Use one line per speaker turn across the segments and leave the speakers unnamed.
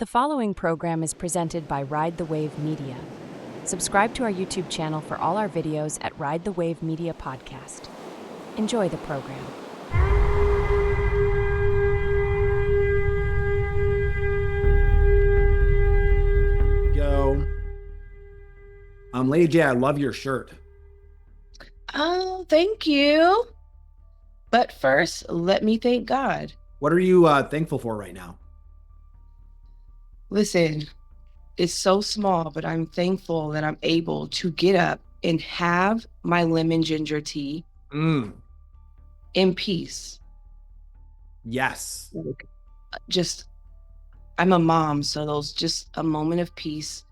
The following program is presented by Ride the Wave Media. Subscribe to our YouTube channel for all our videos at Ride the Wave Media Podcast. Enjoy the program.
Go. Laydee Jay, I love your shirt.
Oh, thank you. But first, let me thank God.
What are you thankful for right now?
Listen, it's so small, but I'm thankful that I'm able to get up and have my lemon ginger tea in peace.
Yes.
Just, I'm a mom, so those just a moment of peace.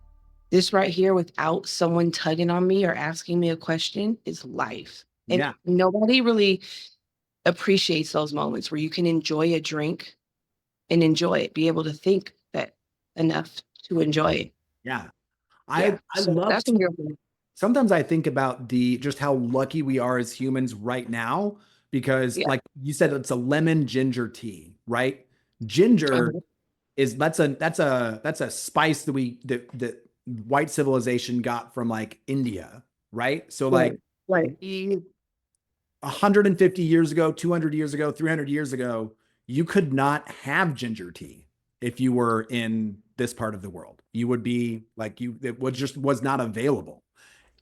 This right here, without someone tugging on me or asking me a question, is life. And
Yeah.
nobody really appreciates those moments where you can enjoy a drink and enjoy it, be able to think that enough to enjoy it.
Yeah.
Yeah.
I
So
love
that's
to,
your
sometimes I think about just how lucky we are as humans right now, because
yeah.
like you said, it's a lemon ginger tea, right? Ginger
Uh-huh.
is that's a spice that white civilization got from like India, right? So like
Right. Right.
we 150 years ago, 200 years ago, 300 years ago, you could not have ginger tea if you were in this part of the world. You would be like it was not available.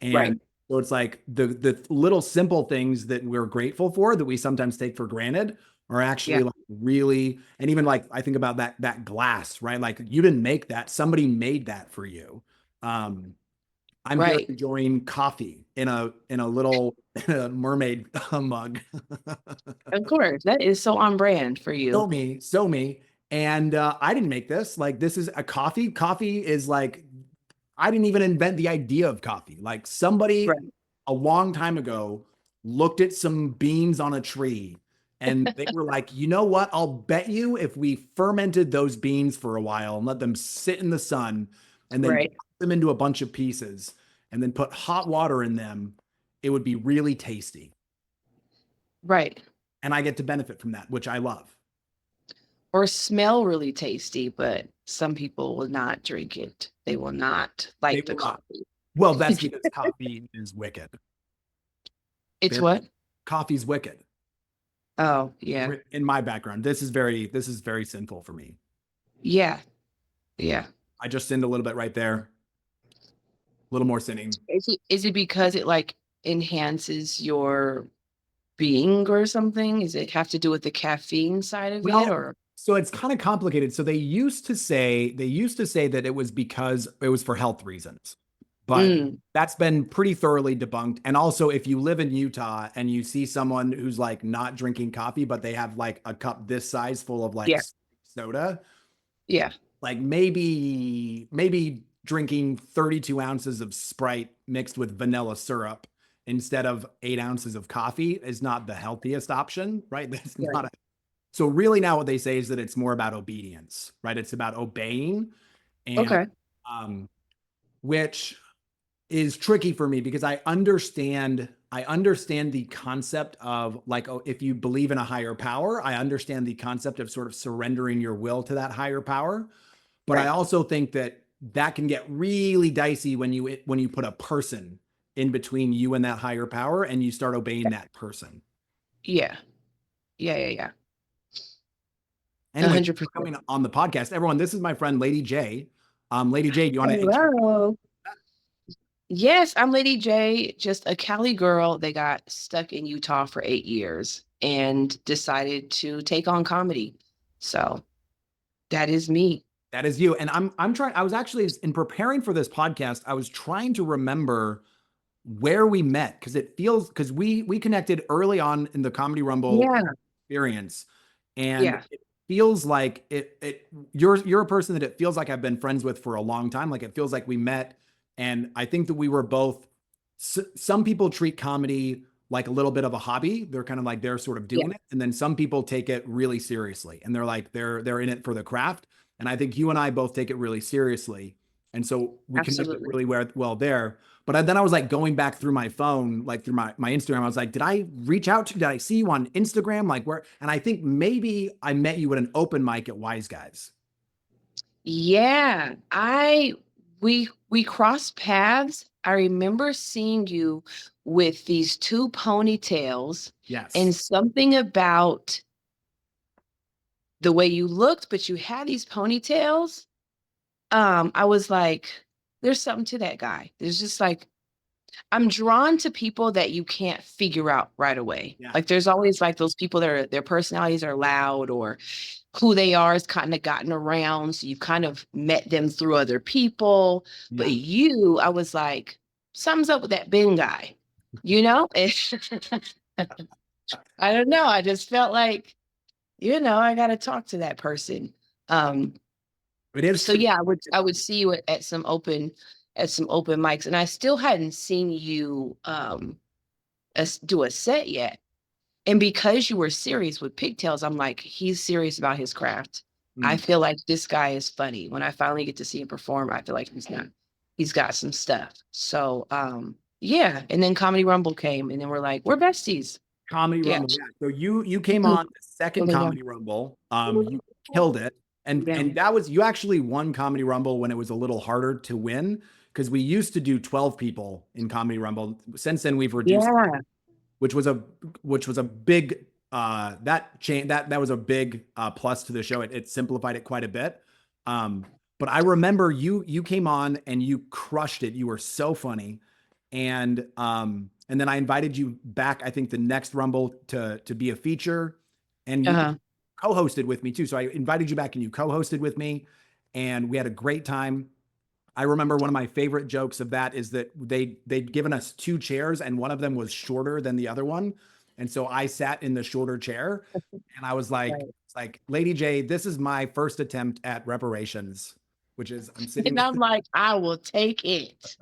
Right.
And so it's like the little simple things that we're grateful for that we sometimes take for granted are actually
Yeah.
like really, and even like I think about that glass, right? Like you didn't make that, somebody made that for you. Um, I'm here
Right.
enjoying coffee in a little mermaid mug.
Of course. That is so on brand for
So
you.
me, so me. And I didn't make this. Like this is a coffee. Coffee is like I didn't even invent the idea of coffee. Like somebody
Right.
a long time ago looked at some beans on a tree and they were like, you know what? I'll bet you if we fermented those beans for a while and let them sit in the sun and then
Right.
cut them into a bunch of pieces and then put hot water in them, it would be really tasty.
Right.
And I get to benefit from that, which I love.
Or smell really tasty, but some people will not drink it. They will not
They
like the
will not.
coffee.
Well, that's because coffee is wicked.
It's what?
Coffee's wicked.
Oh, yeah.
In my background, this is very sinful for me.
Yeah. Yeah.
I just sinned a little bit right there. A little more sinning.
Is it because it like enhances your being or something? Does it have to do with the caffeine side of it
Well,
or?
so it's kind of complicated. So they used to say that it was because it was for health reasons. But
Mm,
that's been pretty thoroughly debunked. And also, if you live in Utah and you see someone who's like not drinking coffee, but they have like a cup this size full of like
yeah.
soda,
Yeah.
like maybe drinking 32 ounces of Sprite mixed with vanilla syrup instead of 8 ounces of coffee is not the healthiest option, right? That's
Right.
not a, so really now what they say is that it's more about obedience, right? It's about obeying, and
Okay.
um, which is tricky for me because I understand the concept of like, oh, if you believe in a higher power, I understand the concept of sort of surrendering your will to that higher power. But I
Right.
also think that that can get really dicey when you put a person in between you and that higher power and you start obeying that person.
Yeah. Yeah. Yeah. Yeah.
Anyway, thanks for
100%.
coming on the podcast, everyone. This is my friend Laydee Jay. Laydee Jay, do you want to introduce?
Hello. Yes, I'm Lady J, just a Cali girl that got stuck in Utah for 8 years and decided to take on comedy. So that is me.
That is you. And I'm trying. I was actually in preparing for this podcast. I was trying to remember where we met because we connected early on in the Comedy Rumble
Yeah.
experience, and
Yeah.
it feels like you're a person that it feels like I've been friends with for a long time. Like it feels like we met, and I think that we were both. Some people treat comedy like a little bit of a hobby. They're kind of like they're sort of
Yeah.
doing it, and then some people take it really seriously, and they're like they're in it for the craft. And I think you and I both take it really seriously, and so we connected
Absolutely.
really well there. But then I was like going back through my phone, like through my Instagram. I was like, did I reach out to you? Did I see you on Instagram? Like where? And I think maybe I met you at an open mic at Wiseguys.
Yeah, we crossed paths. I remember seeing you with these two ponytails
Yes.
and something about the way you looked, but you had these ponytails. I was like, there's something to that guy. There's just like I'm drawn to people that you can't figure out right away.
Yeah.
Like there's always like those people that are their personalities are loud or who they are has kind of gotten around. So you kind of met them through other people. But
Yeah.
you, I was like, something's up with that Ben guy, you know? I don't know. I just felt like, I gotta talk to that person. Um,
It is
so
true.
yeah, I would see you at some open mics, and I still hadn't seen you do a set yet. And because you were serious with pigtails, I'm like, he's serious about his craft. I
Mm.
feel like this guy is funny. When I finally get to see him perform, I feel like he's got some stuff. So yeah. And then Comedy Rumble came and then we're like, we're besties.
Comedy
Yeah.
Rumble. Yeah. So you came on the second
Yeah.
Comedy Rumble. You killed it.
Yeah.
And that was, you actually won Comedy Rumble when it was a little harder to win, because we used to do 12 people in Comedy Rumble. Since then we've reduced,
Yeah.
which was a big that was a big plus to the show. It simplified it quite a bit. But I remember you came on and you crushed it. You were so funny. And then I invited you back, I think the next Rumble, to be a feature, and you
Uh-huh.
co-hosted with me too. So I invited you back and you co-hosted with me, and we had a great time. I remember one of my favorite jokes of that is that they'd given us two chairs and one of them was shorter than the other one. And so I sat in the shorter chair and I was like,
Right.
it's like, Laydee Jay, this is my first attempt at reparations, which is I'm
And
sitting.
I'm like, I will take it.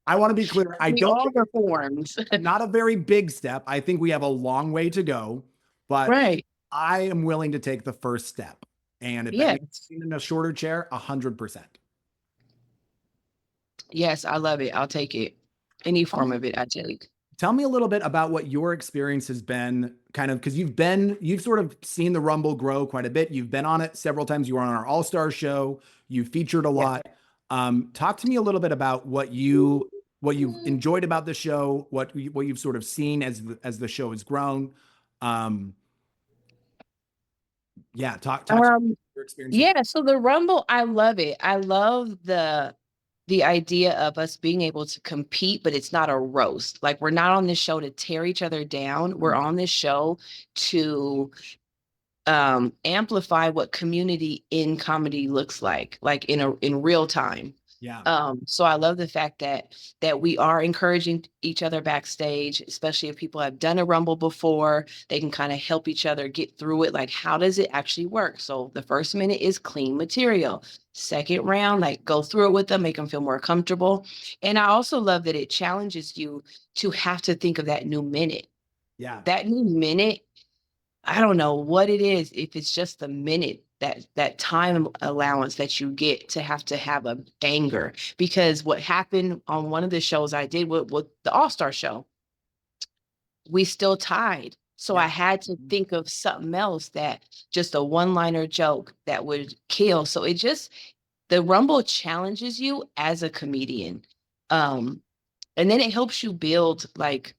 I want to be clear. I
We
don't
all
think it's
performed.
not a very big step. I think we have a long way to go, but
Right.
I am willing to take the first step. And if that means
Yes.
sitting in a shorter chair, 100%.
Yes, I love it. I'll take it. Any form of it, I take.
Tell me a little bit about what your experience has been, kind of, because you've sort of seen the Rumble grow quite a bit. You've been on it several times. You were on our All-Star show. You featured a
Yeah.
lot. Talk to me a little bit about what you've enjoyed about the show, what you've sort of seen as the show has grown. Um, yeah, talk to me
Um,
your experience of.
yeah, so the Rumble, I love it. I love the idea of us being able to compete, but it's not a roast. Like we're not on this show to tear each other down. We're on this show to amplify what community in comedy looks like in real time.
Yeah,
So I love the fact that we are encouraging each other backstage, especially if people have done a Rumble before, they can kind of help each other get through it. Like, how does it actually work? So the first minute is clean material. Second round, like go through it with them, make them feel more comfortable. And I also love that it challenges you to have to think of that new minute.
yeah,
That new minute, I don't know what it is, if it's just the minute, that time allowance that you get to have a banger. Because what happened on one of the shows I did with the All-Star show, we still tied. So I
yeah,
had to think of something else, that just a one-liner joke that would kill. So the Rumble challenges you as a comedian. Um, and then it helps you build like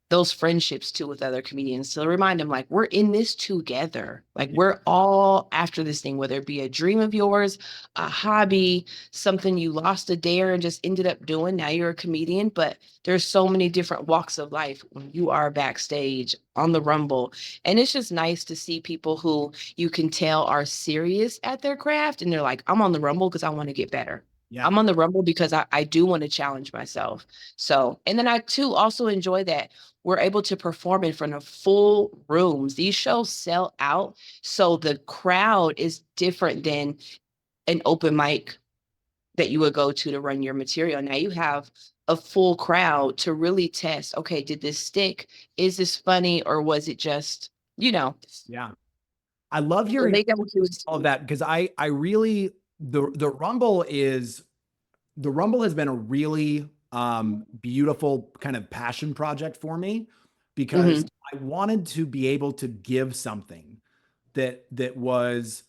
those friendships too with other comedians, to remind them like we're in this together. Like
yeah,
we're all after this thing, whether it be a dream of yours, a hobby, something you lost a dare and just ended up doing. Now you're a comedian, but there's so many different walks of life when you are backstage on the Rumble. And it's just nice to see people who you can tell are serious at their craft and they're like, I'm on the Rumble because I want to get better.
yeah,
I'm on the Rumble because I do want to challenge myself. So, and then I too also enjoy that we're able to perform in front of full rooms. These shows sell out. So the crowd is different than an open mic that you would go to run your material. Now you have a full crowd to really test, okay, did this stick? Is this funny? Or was it just,
yeah. I love
so
hearing
they got what you was.
all of that, because I really, the Rumble has been a really beautiful kind of passion project for me, because
Mhm.
I wanted to be able to give something that was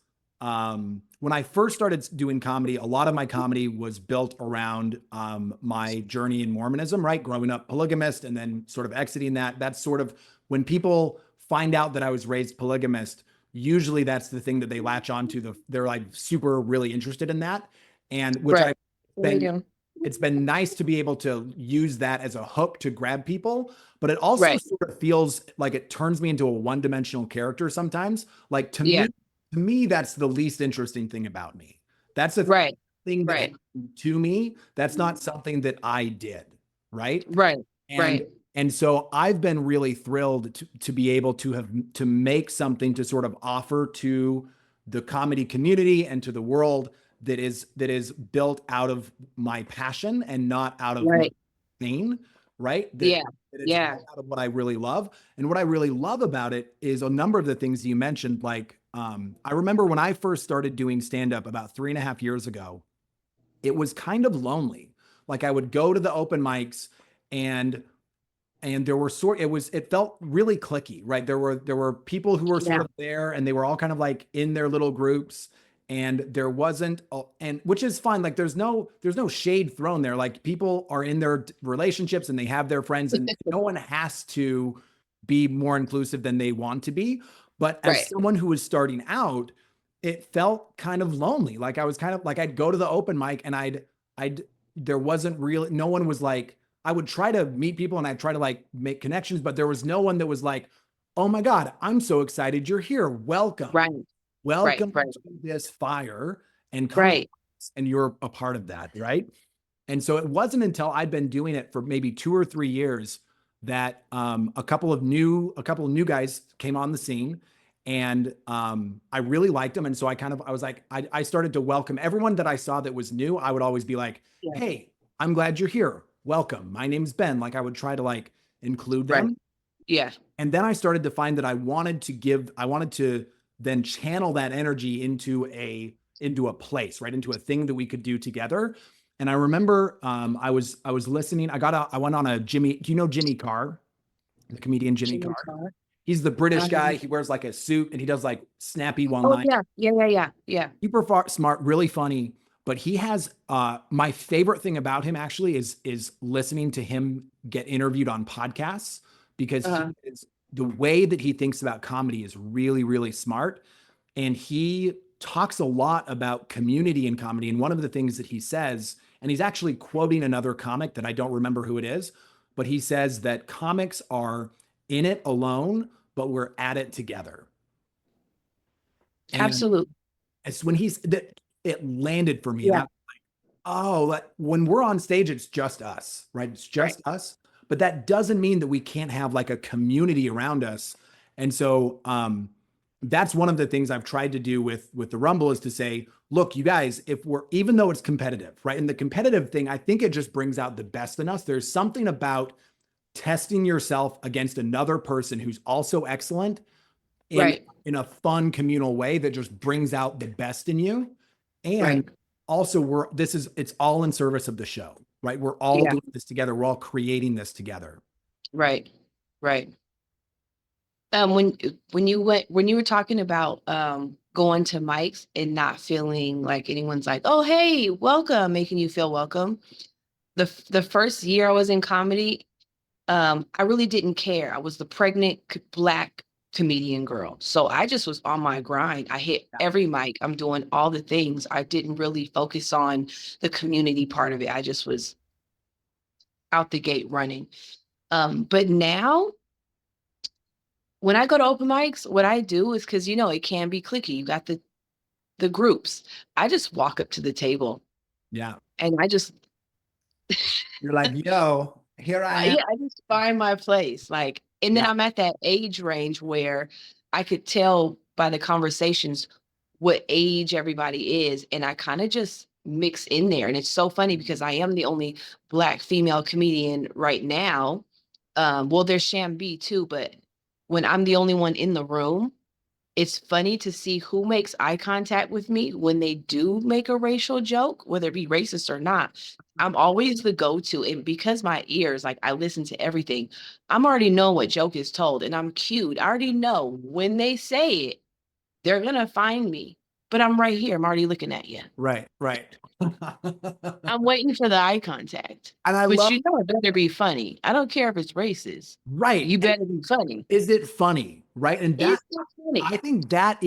when I first started doing comedy, a lot of my comedy was built around my journey in Mormonism, right? Growing up polygamist and then sort of exiting that. That's sort of when people find out that I was raised polygamist, usually that's the thing that they latch onto. They're like super really interested in that. And which
Right.
I've
We
been,
do.
it's been nice to be able to use that as a hook to grab people, but it also
Right.
sort of feels like it turns me into a one-dimensional character sometimes. Like
Yeah.
to me, that's the least interesting thing about me. That's a
Right.
thing that
Right.
happened to me. That's not something that I did, right?
Right.
And
Right.
and so I've been really thrilled to be able to have to make something to sort of offer to the comedy community and to the world that is built out of my passion and not out of my
Right.
pain, right?
Yeah.
That it's
Yeah.
built out of what I really love. And what I really love about it is a number of the things you mentioned. Like, I remember when I first started doing stand up about 3.5 years ago, it was kind of lonely. Like I would go to the open mics and there were it felt really clicky, right? There were people who were sort
Yeah.
of there and they were all kind of like in their little groups, and there wasn't and which is fine. Like there's no shade thrown there. Like people are in their relationships and they have their friends, and no one has to be more inclusive than they want to be. But as
Right.
someone who was starting out, it felt kind of lonely. Like I was kind of like I'd go to the open mic and I'd there wasn't really no one was like I would try to meet people and I'd try to like make connections, but there was no one that was like, oh my God, I'm so excited you're here. Welcome.
Right. Right.
Welcome
Right.
to this fire and comedy.
Right.
And you're a part of that, right? And so it wasn't until I'd been doing it for maybe 2 or 3 years that a couple of new guys came on the scene, and I really liked them. And so I was like, I started to welcome everyone that I saw that was new. I would always be like,
Yeah.
hey, I'm glad you're here. Welcome. My name's Ben. Like I would try to like include
Right.
them.
Yeah.
And then I started to find that I wanted to then channel that energy into a place, right? Into a thing that we could do together. And I remember I was listening. I went on a Jimmy. Do you know Jimmy Carr, the comedian Jimmy
Jimmy
Carr?
Carr.
He's the British guy.
Um,
He wears like a suit and he does like snappy one
oh
line.
yeah. Yeah. Yeah. Yeah. Yeah.
Super far, smart, really funny. But he has my favorite thing about him actually is listening to him get interviewed on podcasts, because
Uh-huh.
the way that he thinks about comedy is really, really smart. And he talks a lot about community in comedy. And one of the things that he says, and he's actually quoting another comic that I don't remember who it is, but he says that comics are in it alone, but we're at it together. And
Absolutely.
it's when it landed for me. And
Yeah.
I Oh, when we're on stage, it's just us, right? It's
Right.
just us. But that doesn't mean that we can't have like a community around us. And so that's one of the things I've tried to do with the Rumble, is to say, look, you guys, if we're even though it's competitive, right? And the competitive thing, I think it just brings out the best in us. There's something about testing yourself against another person who's also excellent in
Right.
in a fun communal way that just brings out the best in you.
Right.
And also it's all in service of the show, right? We're all
Yeah.
doing this together. We're all creating this together.
Right. Right. When you were talking about going to mics and not feeling like anyone's like, oh hey, welcome, making you feel welcome. The first year I was in comedy, I really didn't care. I was the pregnant Black comedian girl. So I just was on my grind. I hit every mic. I'm doing all the things. I didn't really focus on the community part of it. I just was out the gate running. But now when I go to open mics, what I do is, because it can be clicky. You got the groups. I just walk up to the table
Yeah.
and I just
You're like, yo, here I am.
yeah, I just find my place. Like, and then
Yeah.
I'm at that age range where I could tell by the conversations what age everybody is. And I kind of just mix in there. And it's so funny because I am the only Black female comedian right now. Well, there's Sham B too, but when I'm the only one in the room, it's funny to see who makes eye contact with me when they do make a racial joke, whether it be racist or not. I'm always the go-to. And because my ears, like I listen to everything, I'm already know what joke is told and I'm cued. I already know when they say it, they're gonna find me. but I'm right here. I'm already looking at you.
Right, right.
I'm waiting for the eye contact.
And I
But
love,
you know it better be funny. I don't care if it's racist.
right.
You
And
better be funny.
is it funny? Right. And
Is
that,
it funny?
I think that,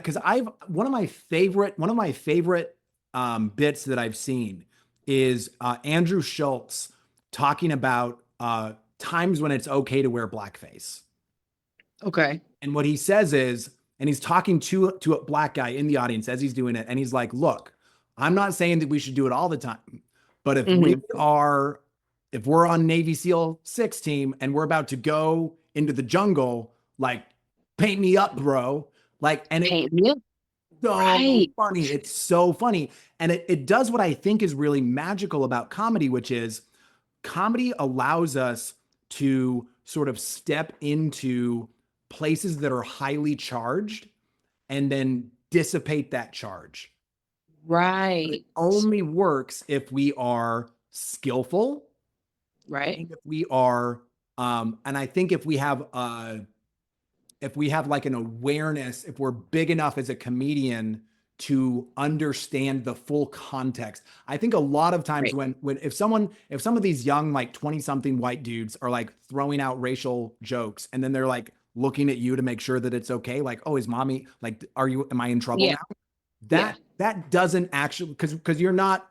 because I've, one of my favorite bits that I've seen is Andrew Schultz talking about times when it's okay to wear blackface.
Okay.
And what he says is, and he's talking to a black guy in the audience as he's doing it, and he's like, "Look, I'm not saying that we should do it all the time, but
Mhm.
if we're on Navy SEAL 6 team and we're about to go into the jungle, like, paint me up, bro." Like, and it's
Paint me up.
so
Right.
funny. It's so funny. And it does what I think is really magical about comedy, which is comedy allows us to sort of step into places that are highly charged and then dissipate that charge. But it
Right.
only works if we are skillful
Right.
and if we are, and I think if we have like an awareness, if we're big enough as a comedian to understand the full context. I think a lot of times
Right.
when if some of these young like 20 something white dudes are like throwing out racial jokes and then they're like looking at you to make sure that it's okay, like, oh, is mommy, like, am I in trouble
Yeah.
now?
Yeah.
That doesn't actually, because you're not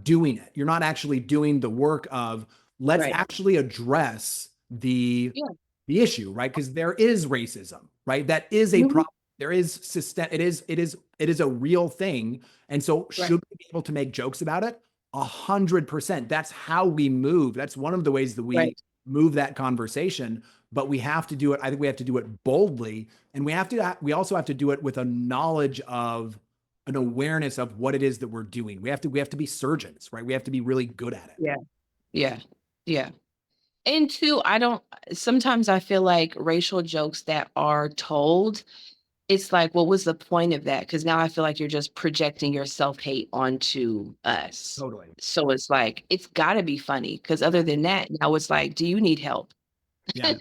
doing it. You're not actually doing the work of, let's
Right.
actually address
Yeah.
the issue, right? Because there is racism, right? That is a
Mhm.
problem. There is system. It is a real thing. And so
Right.
should we be able to make jokes about it? 100%. That's how we move. That's one of the ways that we
Right.
move that conversation. But we have to do it. I think we have to do it boldly, and we also have to do it with a knowledge of, an awareness of what it is that we're doing. We have to be surgeons, right? We have to be really good at it.
Yeah. Yeah. Yeah. And two, I don't sometimes I feel like racial jokes that are told, it's like, what was the point of that? Because now I feel like you're just projecting your self-hate onto us.
Totally.
So it's like, it's gotta be funny. Because other than that, now it's like, do you need help?
Yeah.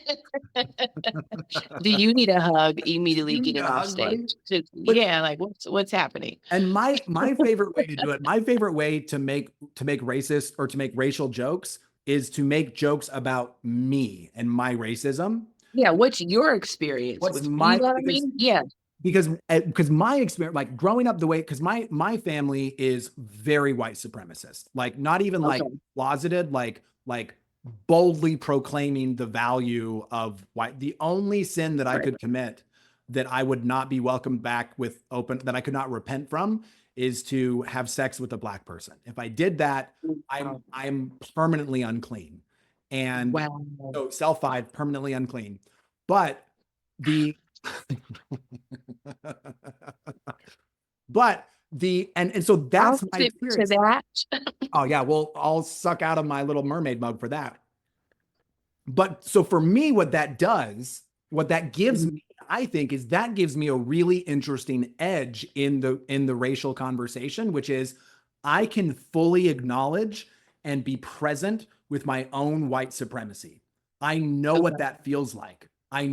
Do you need a hug? Immediately
You need
getting
a
off
hug, buddy.
stage.
But
Yeah, like what's happening?
And my favorite way to do it, my favorite way to make racist or to make racial jokes is to make jokes about me and my racism.
Yeah, what's your experience
What's
with you
my
know what I mean? Yeah.
because my experience, like growing up the way, because my family is very white supremacist, like not even like
Okay.
closeted, like boldly proclaiming the value of white. The only sin that I
Right.
could commit that I would not be welcomed back with open, that I could not repent from, is to have sex with a black person. If I did that,
Wow.
I'm permanently unclean. And
Wow.
so self-five, permanently unclean. But the but and so
I'll
that's my
sip to
experience.
that.
Oh yeah, well, I'll suck out of my little mermaid mug for that. But so for me, what that gives
Mhm.
me, I think, is that gives me a really interesting edge in the racial conversation, which is I can fully acknowledge and be present with my own white supremacy. I know what
Okay.
that feels like.
Right.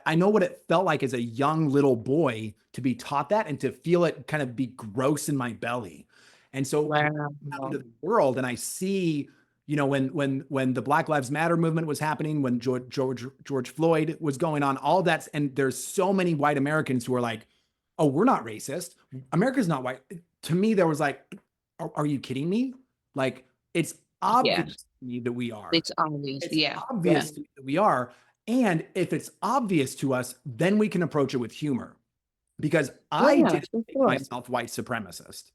I know what it felt like as a young little boy to be taught that and to feel it kind of be gross in my belly. And so when I come
Wow.
into the world and I see, when the Black Lives Matter movement was happening, when George Floyd was going on, all that's, and there's so many white Americans who are like, oh, we're not racist. America's not white. To me, there was like, are you kidding me? Like, it's
Yeah.
obvious to me that we are.
It's obvious.
It's
Yeah. Yeah.
obvious to me that we are. And if it's obvious to us, then we can approach it with humor, because
Oh
I
yeah,
didn't
for
make
sure.
myself white supremacist.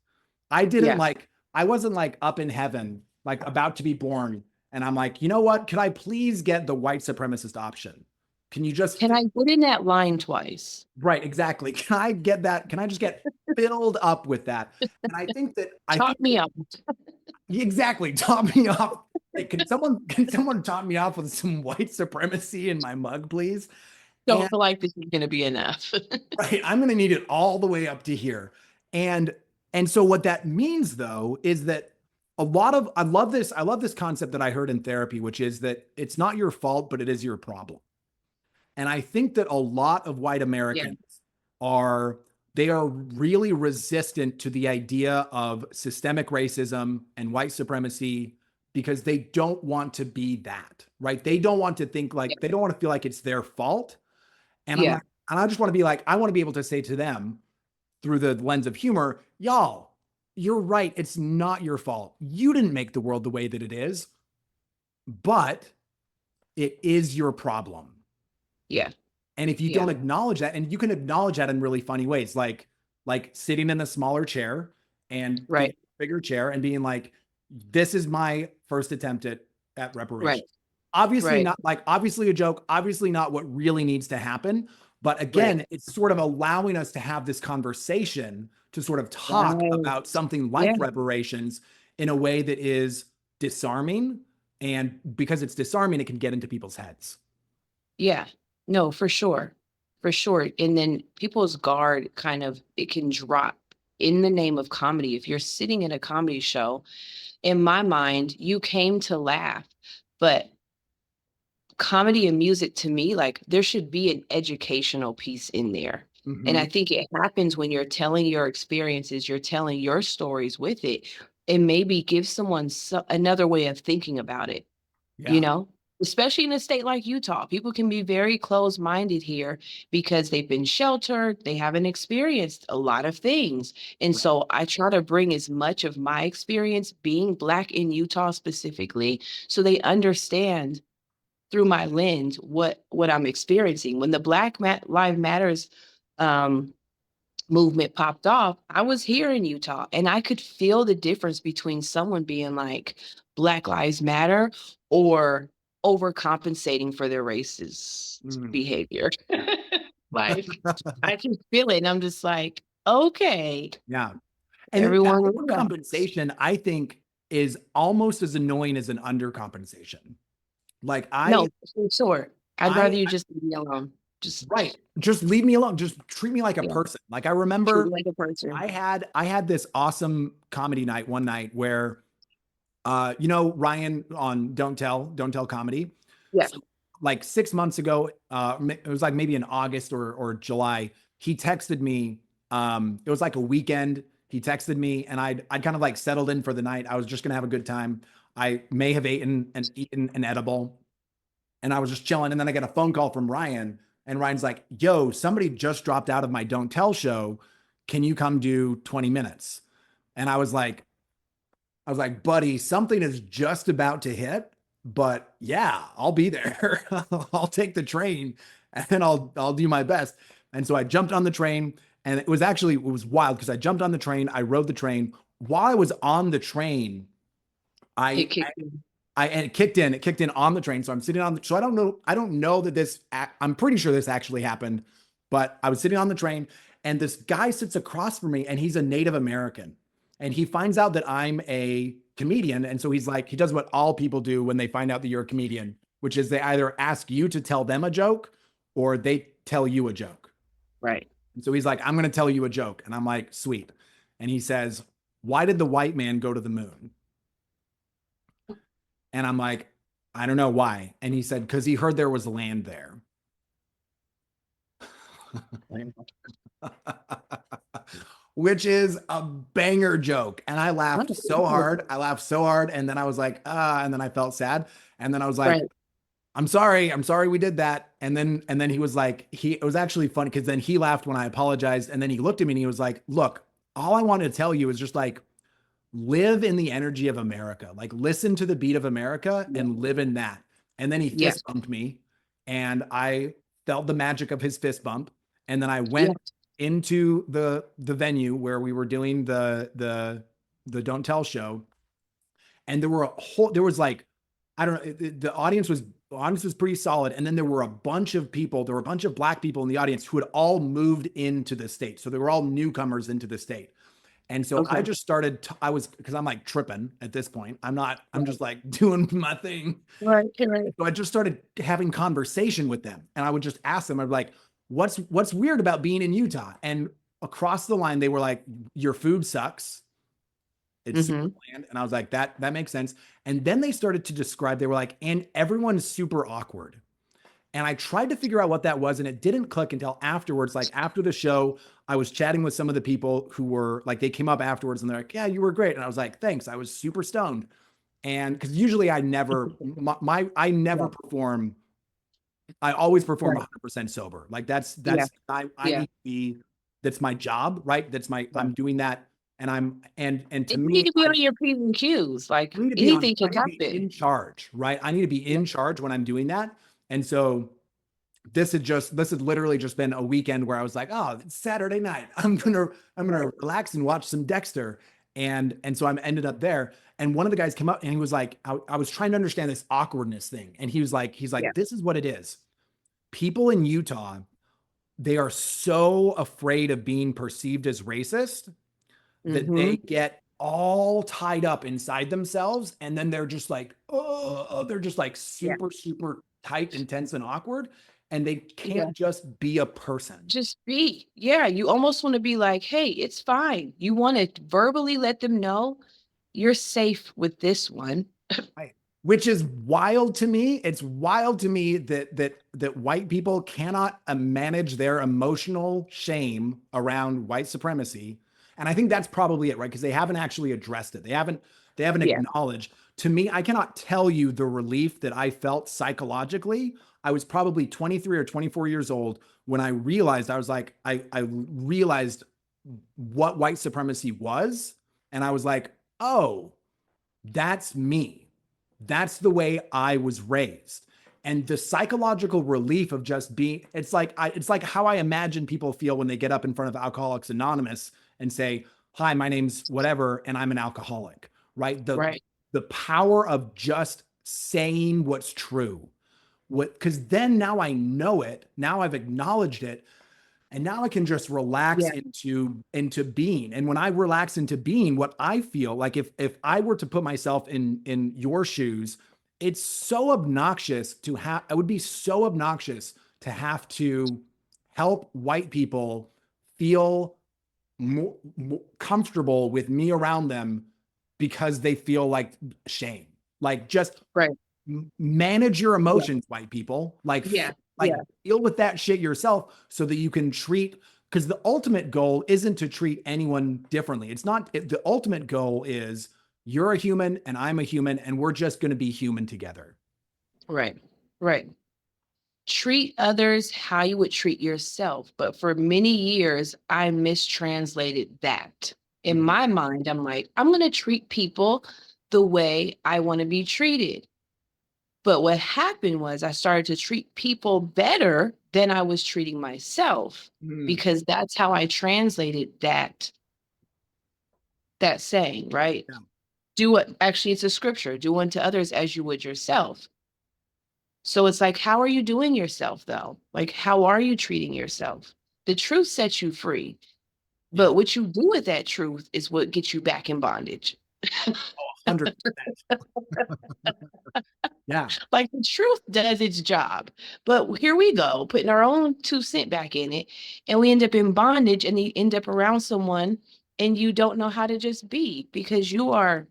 I didn't
Yeah.
like, I wasn't like up in heaven, like about to be born. And I'm like, you know what? Could I please get the white supremacist option? Can you just,
Can I put in that line twice?
right, exactly. Can I get that? Can I just get filled up with that? And I think
Chop me up.
exactly, top me off. Hey, can someone top me off with some white supremacy in my mug, please?
Don't
And
feel like this is gonna be enough.
right, I'm going to need it all the way up to here. And so what that means though is that I love this concept that I heard in therapy, which is that it's not your fault, but it is your problem. And I think that a lot of white
Yeah.
Americans are they are really resistant to the idea of systemic racism and white supremacy because they don't want to be that, right? They don't want to think
Yeah.
like, they don't want to feel like it's their fault. And I'm
Yeah.
like, and I just want to be like, I want to be able to say to them through the lens of humor, y'all, you're right. It's not your fault. You didn't make the world the way that it is, but it is your problem.
Yeah.
And if you
Yeah.
don't acknowledge that, and you can acknowledge that in really funny ways, like sitting in a smaller chair and
Right.
getting a bigger chair and being like, this is my first attempt at
Right.
reparations. Obviously
Right.
not like obviously a joke, obviously not what really needs to happen. But
Right.
again, it's sort of allowing us to have this conversation to sort of talk
Right.
about something like
Yeah.
reparations in a way that is disarming. And because it's disarming, it can get into people's heads.
Yeah. No, for sure. For sure. And then people's guard kind of it can drop in the name of comedy. If you're sitting in a comedy show, in my mind, you came to laugh, but comedy and music to me, like there should be an educational piece in there. And
Mm-hmm.
I think it happens when you're telling your experiences, you're telling your stories with it, and maybe give someone another way of thinking about it. You
Yeah.
know, especially in a state like Utah, people can be very closed-minded here because they've been sheltered, they haven't experienced a lot of things. And
Right.
so I try to bring as much of my experience being Black in Utah specifically, so they understand through my lens what I'm experiencing. When the Lives Matters um, movement popped off, I was here in Utah and I could feel the difference between someone being like Black Lives Matter or overcompensating for their racist
Mm.
behavior. Like I can feel it and I'm just like, okay,
Yeah. And that
everyone relax.
overcompensation, I think, is almost as annoying as an undercompensation. Like
No, for sure. I'd
I,
rather you just leave me alone. Just
right. Just leave me alone. Just treat me like a
yeah,
person. Like I
treat me
remember
like a person.
I had this awesome comedy night one night where Ryan on Don't Tell Comedy.
Yeah.
So like 6 months ago, it was like maybe in August or July, he texted me. It was like a weekend. He texted me and I'd kind of like settled in for the night. I was just gonna have a good time. I may have eaten an edible and I was just chilling. And then I get a phone call from Ryan, and Ryan's like, yo, somebody just dropped out of my Don't Tell show. Can you come do 20 minutes? And I was like, buddy, something is just about to hit, but yeah, I'll be there. I'll take the train and I'll do my best. And so I jumped on the train, and it was wild because I jumped on the train, I rode the train. While I was on the train,
It
I
kicked in.
and it kicked in on the train. So I'm sitting on the, so I don't know that I'm pretty sure this actually happened, but I was sitting on the train and this guy sits across from me and he's a Native American and he finds out that I'm a comedian. And so he's like, he does what all people do when they find out that you're a comedian, which is they either ask you to tell them a joke or they tell you a joke.
Right.
And so he's like, I'm going to tell you a joke. And I'm like, sweet. And he says, why did the white man go to the moon? And I'm like, I don't know why. And he said, because he heard there was land there. Which is a banger joke. And I laughed so hard. I laughed so hard. And then I was like, and then I felt sad. And then I was like,
Right.
I'm sorry. I'm sorry we did that. And then he was like, it was actually funny because then he laughed when I apologized. And then he looked at me and he was like, look, all I wanted to tell you is just like, live in the energy of America. Like listen to the beat of America
Yeah.
and live in that. And then he
Yeah.
fist bumped me and I felt the magic of his fist bump. And then I
Yeah.
went into the venue where we were doing the Don't Tell show. And there was like, I don't know, the audience was pretty solid. And then there were a bunch of Black people in the audience who had all moved into the state. So they were all newcomers into the state. And so I
Okay.
just started, because I'm like tripping at this point. I'm just like doing my thing.
Right. Right.
So I just started having conversation with them. And I would just ask them, I'd be like, what's weird about being in Utah? And across the line, they were like, your food sucks. It's super
Mhm.
bland. And I was like, that makes sense. And then they started to describe, they were like, and everyone's super awkward. And I tried to figure out what that was, and it didn't click until afterwards. Like after the show, I was chatting with some of the people who were like, they came up afterwards and they're like, yeah, you were great. And I was like, thanks. I was super stoned. And because usually I never, I never
Yeah.
perform. I always perform
Right.
100% sober. Like
Yeah.
I
Yeah.
need to be, that's my job, right?
Right.
I'm doing that. And to
And you
me,
need to be on your P's and Q's.
I
Like
need to be on,
anything
I
can
need to be
happen.
in charge, right? I need to be
Yeah.
in charge when I'm doing that. And so this had literally just been a weekend where I was like, oh, it's Saturday night. I'm
Right.
gonna relax and watch some Dexter. And so I ended up there. And one of the guys came up and he was like, I was trying to understand this awkwardness thing. And he's
Yeah.
like, this is what it is. People in Utah, they are so afraid of being perceived as racist that they
Mm-hmm.
get all tied up inside themselves. And then they're just like, oh, they're just like
Yeah.
super, super tight and tense and awkward. And they
Yeah.
can't just be a person.
Just be. Yeah. You almost want to be like, hey, it's fine. You want to verbally let them know you're safe with this one.
Right. Which is wild to me. It's wild to me that white people cannot manage their emotional shame around white supremacy. And I think that's probably it, right? Because they haven't actually addressed it. They haven't
Yeah.
acknowledged. To me, I cannot tell you the relief that I felt psychologically. I was probably 23 or 24 years old when I realized I realized what white supremacy was. And I was like, oh, that's me. That's the way I was raised. And the psychological relief of just being, it's like how I imagine people feel when they get up in front of Alcoholics Anonymous and say, hi, my name's whatever, and I'm an alcoholic, right?
Right.
The power of just saying what's true. Because then now I know it, now I've acknowledged it, and now I can just relax
Yeah.
into being. And when I relax into being, what I feel like, if I were to put myself in your shoes, it's so obnoxious to have, it would be so obnoxious to have to help white people feel more comfortable with me around them because they feel like shame. Like just
Right.
manage your
Yeah.
emotions, white people.
Yeah.
Like
Yeah.
deal with that shit yourself so that you can treat, because the ultimate goal isn't to treat anyone differently. It's not, the ultimate goal is you're a human and I'm a human and we're just going to be human together.
Right. Right. Treat others how you would treat yourself. But for many years, I mistranslated that. In
Mhm.
my mind, I'm like, I'm going to treat people the way I want to be treated. But what happened was I started to treat people better than I was treating myself
Mm.
because that's how I translated that saying, right?
Yeah.
Do what actually it's a scripture, do unto others as you would yourself. So it's like, how are you doing yourself though? Like, how are you treating yourself? The truth sets you free,
Yeah.
but what you do with that truth is what gets you back in bondage.
Oh, 100%. Yeah.
Like the truth does its job. But here we go, putting our own 2 cents back in it, and we end up in bondage and you end up around someone and you don't know how to just be because you are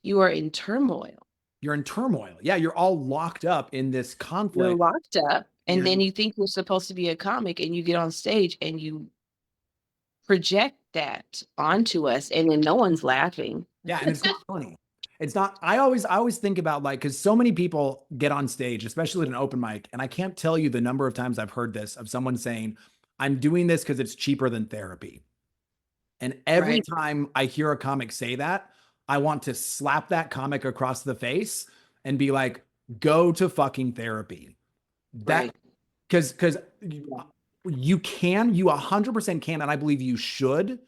in turmoil.
You're in turmoil. Yeah. You're all locked up in this
You're
conflict.
locked up, and then
And
you think you're supposed to be a comic and you get on stage and you project that onto us and then no one's laughing.
yeah, and it's not funny. It's not, I always think about like, because so many people get on stage, especially at an open mic, and I can't tell you the number of times I've heard this of someone saying, I'm doing this because it's cheaper than therapy. And every
Right.
time I hear a comic say that, I want to slap that comic across the face and be like, go to fucking therapy. That,
Right.
because
Yeah.
you 100% can, and I believe you should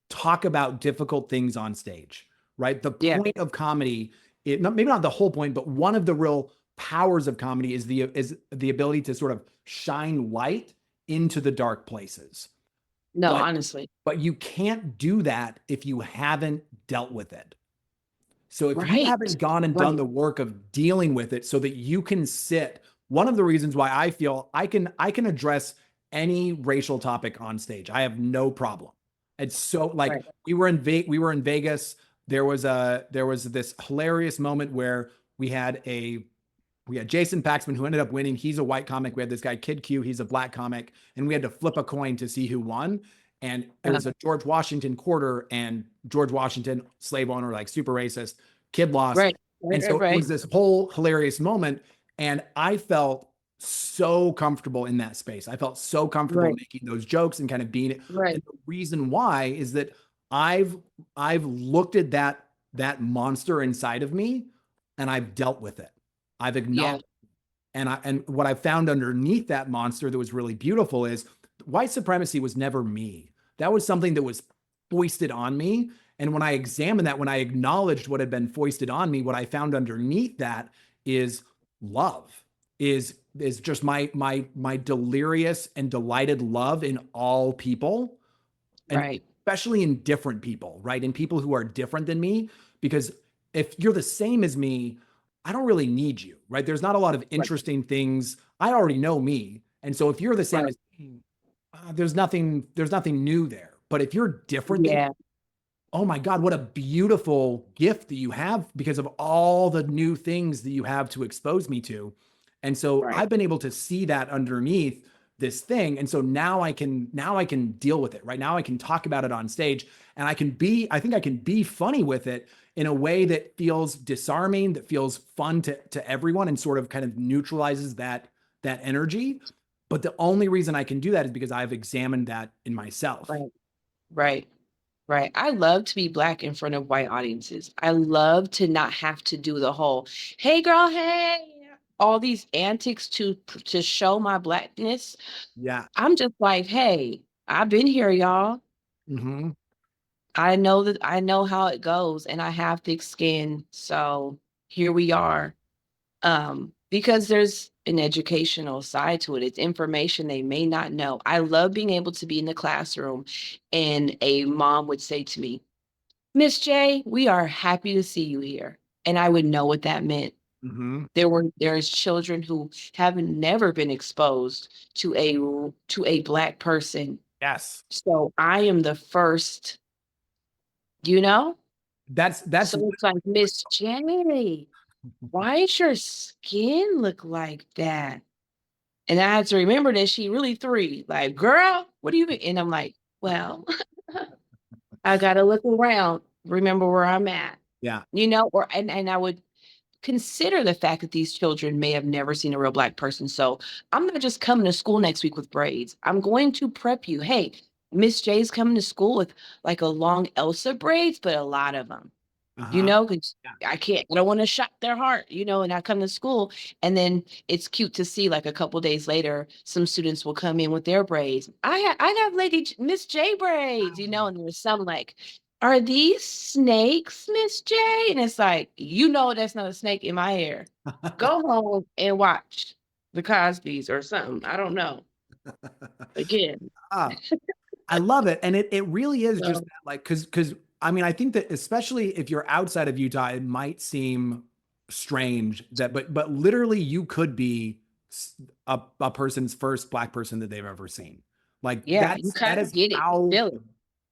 talk about difficult things on stage, right? The
Yeah.
point of comedy, maybe not the whole point, but one of the real powers of comedy is the ability to sort of shine light into the dark places.
No,
But
honestly.
but you can't do that if you haven't dealt with it. So if you
Right.
haven't gone and done
Right.
the work of dealing with it so that you can sit, one of the reasons why I feel I can address any racial topic on stage. I have no problem. It's so like
Right.
we were in Vegas. There was this hilarious moment where we had We had Jason Paxman, who ended up winning. He's a white comic. We had this guy, Kid Q. He's a black comic. And we had to flip a coin to see who won. And it was a George Washington quarter, and George Washington, slave owner, like super racist, kid lost.
Right.
And so it was this whole hilarious moment. And I felt so comfortable in that space. I felt so comfortable making those jokes and kind of being it.
Right.
And the reason why is that I've looked at that monster inside of me, and I've dealt with it. I've acknowledged and what I found underneath that monster that was really beautiful is white supremacy was never me. That was something that was foisted on me. And when I examined that, when I acknowledged what had been foisted on me, what I found underneath that is love, is just my delirious and delighted love in all people, and especially in different people, right? In people who are different than me, because if you're the same as me, I don't really need you, right? There's not a lot of interesting things. I already know me. And so if you're the same as me, there's nothing new there. But if you're different than me, oh my God, what a beautiful gift that you have because of all the new things that you have to expose me to. And so I've been able to see that underneath this thing. And so now I can deal with it, right? Now I can talk about it on stage, and I think I can be funny with it in a way that feels disarming, that feels fun to everyone, and sort of kind of neutralizes that energy. But the only reason I can do that is because I've examined that in myself.
Right. I love to be Black in front of white audiences. I love to not have to do the whole, hey girl, hey, all these antics to show my Blackness.
Yeah.
I'm just like, hey, I've been here, y'all.
Mm-hmm.
I know how it goes, and I have thick skin. So here we are. Because there's an educational side to it. It's information they may not know. I love being able to be in the classroom and a mom would say to me, Miss J, we are happy to see you here. And I would know what that meant.
Mm-hmm.
There's children who have never been exposed to a Black person.
Yes.
So I am the first, you know?
That's
So it's like, Miss J, why does your skin look like that? And I had to remember that she really 3. Like, girl, what do you mean? And I'm like, well, I gotta look around, remember where I'm at.
Yeah.
Or and I would consider the fact that these children may have never seen a real Black person. So I'm not just coming to school next week with braids. I'm going to prep you. Hey, Miss J's coming to school with like a long Elsa braids, but a lot of them.
Uh-huh.
Because I don't want to shock their heart, and I come to school and then it's cute to see like a couple days later, some students will come in with their braids. I have Miss J braids, and there's some like, are these snakes, Miss J? And it's like, that's not a snake in my hair. Go home and watch the Cosbys or something. I don't know. Again.
I love it. And it really is just
So,
like, cause I mean, I think that especially if you're outside of Utah, it might seem strange but literally you could be a person's first Black person that they've ever seen. Like
yeah, you kind of get it. You feel it.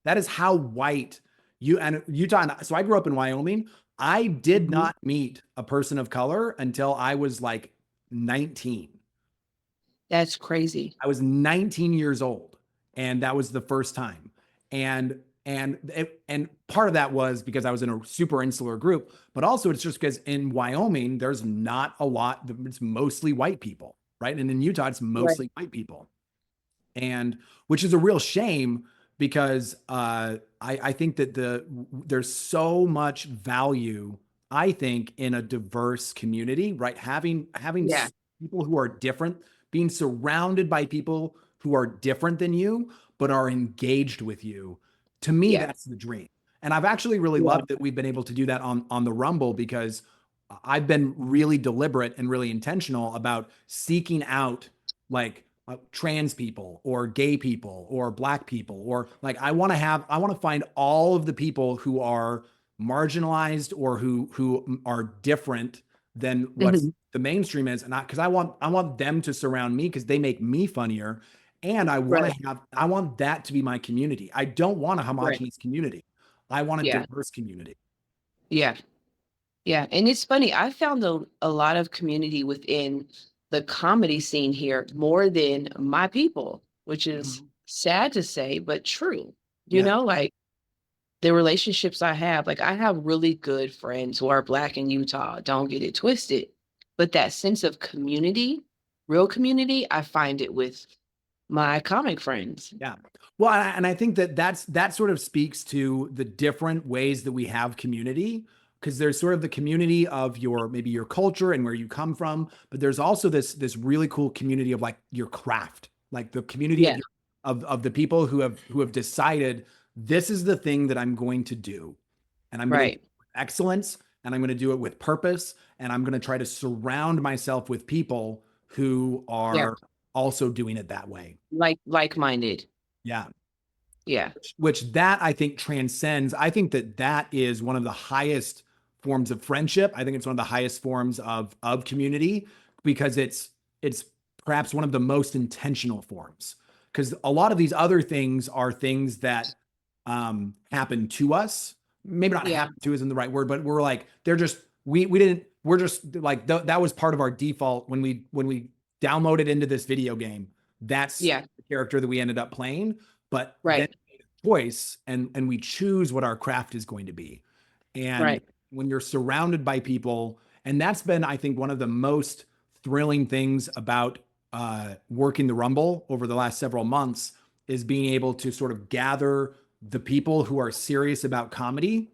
that is how white Utah. And so I grew up in Wyoming. I did not meet a person of color until I was like 19.
That's crazy.
I was 19 years old, and that was the first time. And part of that was because I was in a super insular group, but also it's just because in Wyoming there's not a lot. It's mostly white people, right? And in Utah it's mostly white people, and which is a real shame because I think that there's so much value, I think, in a diverse community, right? Having people who are different, being surrounded by people who are different than you but are engaged with you. To me, that's the dream. And I've actually really loved that we've been able to do that on the Rumble, because I've been really deliberate and really intentional about seeking out like trans people or gay people or Black people, or like I want to find all of the people who are marginalized or who are different than what the mainstream is, and not because I want them to surround me because they make me funnier, and I want that to be my community. I don't want a homogenous community. I want a diverse community.
Yeah. Yeah, and it's funny, I found a lot of community within the comedy scene here more than my people, which is
Mhm.
sad to say, but true. You
Yeah.
know, like the relationships I have, like I have really good friends who are Black in Utah, don't get it twisted. But that sense of community, real community, I find it with my comic friends.
Yeah. Well, and I think that that sort of speaks to the different ways that we have community, because there's sort of the community of your maybe your culture and where you come from, but there's also this really cool community of like your craft, like the community of
Yeah,
your of the people who have decided this is the thing that I'm going to do, and I'm going to do
right.
it with excellence, and I'm going to do it with purpose, and I'm going to try to surround myself with people who
Yeah.
are also doing it that way.
Like-minded.
Yeah.
Yeah.
Which that I think transcends. I think that that is one of the highest forms of friendship. I think it's one of the highest forms of community, because it's perhaps one of the most intentional forms. Because a lot of these other things are things that happen to us. Maybe not
Yeah.
happen to isn't the right word, but we're like they're just we didn't we're just like that was part of our default when we downloaded into this video game. That's
Yeah.
the character that we ended up playing. But then
Right.
choice, and we choose what our craft is going to be. And
Right.
when you're surrounded by people, and that's been, I think, one of the most thrilling things about working the Rumble over the last several months is being able to sort of gather the people who are serious about comedy and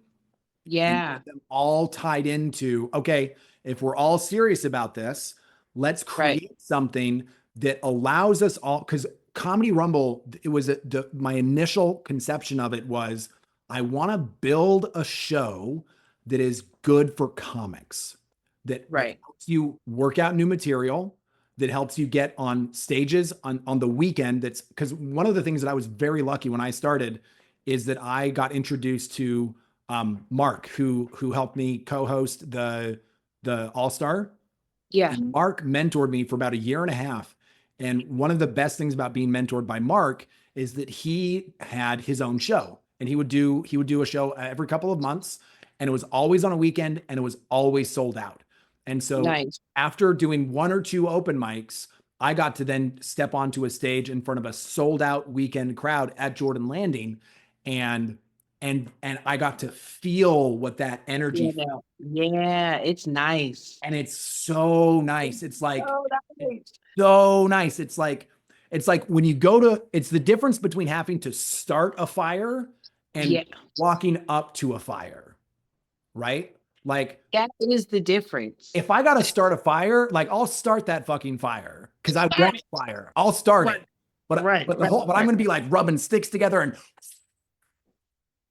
Yeah.
get them all tied into, okay, if we're all serious about this, let's
Right.
create something that allows us all. Because Comedy Rumble, it was my initial conception of it was I want to build a show that is good for comics, that
Right.
helps you work out new material, that helps you get on stages on the weekend. That's because one of the things that I was very lucky when I started is that I got introduced to Mark, who helped me co-host the All Star.
Yeah.
And Mark mentored me for about a year and a half. And one of the best things about being mentored by Mark is that he had his own show, and he would do a show every couple of months, and it was always on a weekend, and it was always sold out. And so
Nice.
after doing one or two open mics, I got to then step onto a stage in front of a sold out weekend crowd at Jordan Landing, and and I got to feel what that energy
Yeah.
felt.
Yeah. It's nice.
And it's so nice.
Oh,
It's
nice.
so nice. It's like when you go to it's the difference between having to start a fire and
Yeah.
walking up to a fire, right? Like
That is the difference.
if I got to start a fire, like I'll start that fucking fire because I want
Right.
fire. I'll start
Right.
it. But the
Right.
whole but I'm
Right.
going to be like rubbing sticks together and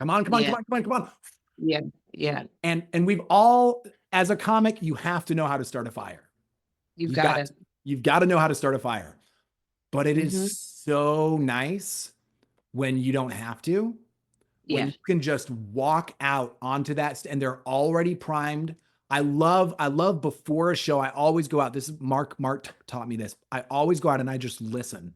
come on, come on, come
Yeah.
on, come on, come on.
Yeah. Yeah.
And we've all as a comic, you have to know how to start a fire.
You
You've got
gotta.
to. You've got to know how to start a fire. But it is
Hmm.
so nice when you don't have to, when
Yeah.
you can just walk out onto that and they're already primed. I love before a show, I always go out. This is Mark taught me this. I always go out and I just listen.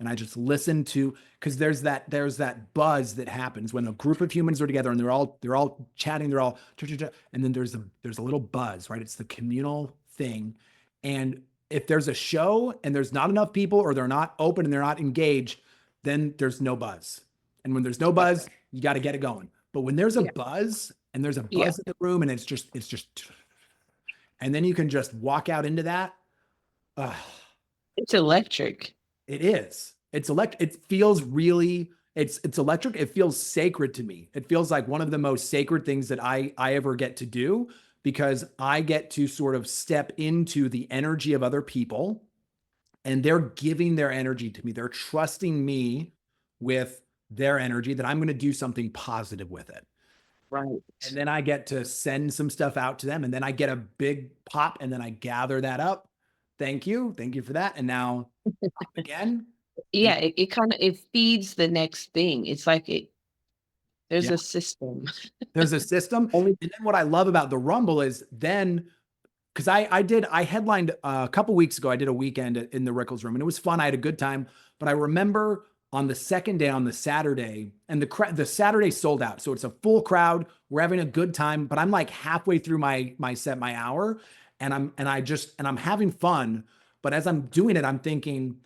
And I just listen to because there's that buzz that happens when a group of humans are together and they're all chatting, they're all and then there's a little buzz, right? It's the communal thing. And if there's a show and there's not enough people or they're not open and they're not engaged, then there's no buzz. And when there's no buzz, you got to get it going. But when there's a
Yeah.
buzz and there's a
Yeah.
buzz in the room and it's just and then you can just walk out into that. Uh,
It's electric.
it is. It's elect. It feels really. It's electric. It feels sacred to me. It feels like one of the most sacred things that I ever get to do because I get to sort of step into the energy of other people, and they're giving their energy to me. They're trusting me with their energy that I'm going to do something positive with it.
Right.
And then I get to send some stuff out to them, and then I get a big pop, and then I gather that up. Thank you for that. And now pop again. And
Yeah. It kind of it feeds the next thing. It's like there's
yeah,
a system.
there's a system.
Only.
And then what I love about the Rumble is then because I headlined a couple weeks ago. I did a weekend in the Rickles Room, and it was fun. I had a good time. But I remember on the second day, on the Saturday, and the Saturday sold out. So it's a full crowd. We're having a good time, but I'm like halfway through my set, my hour, and I'm having fun. But as I'm doing it, I'm thinking,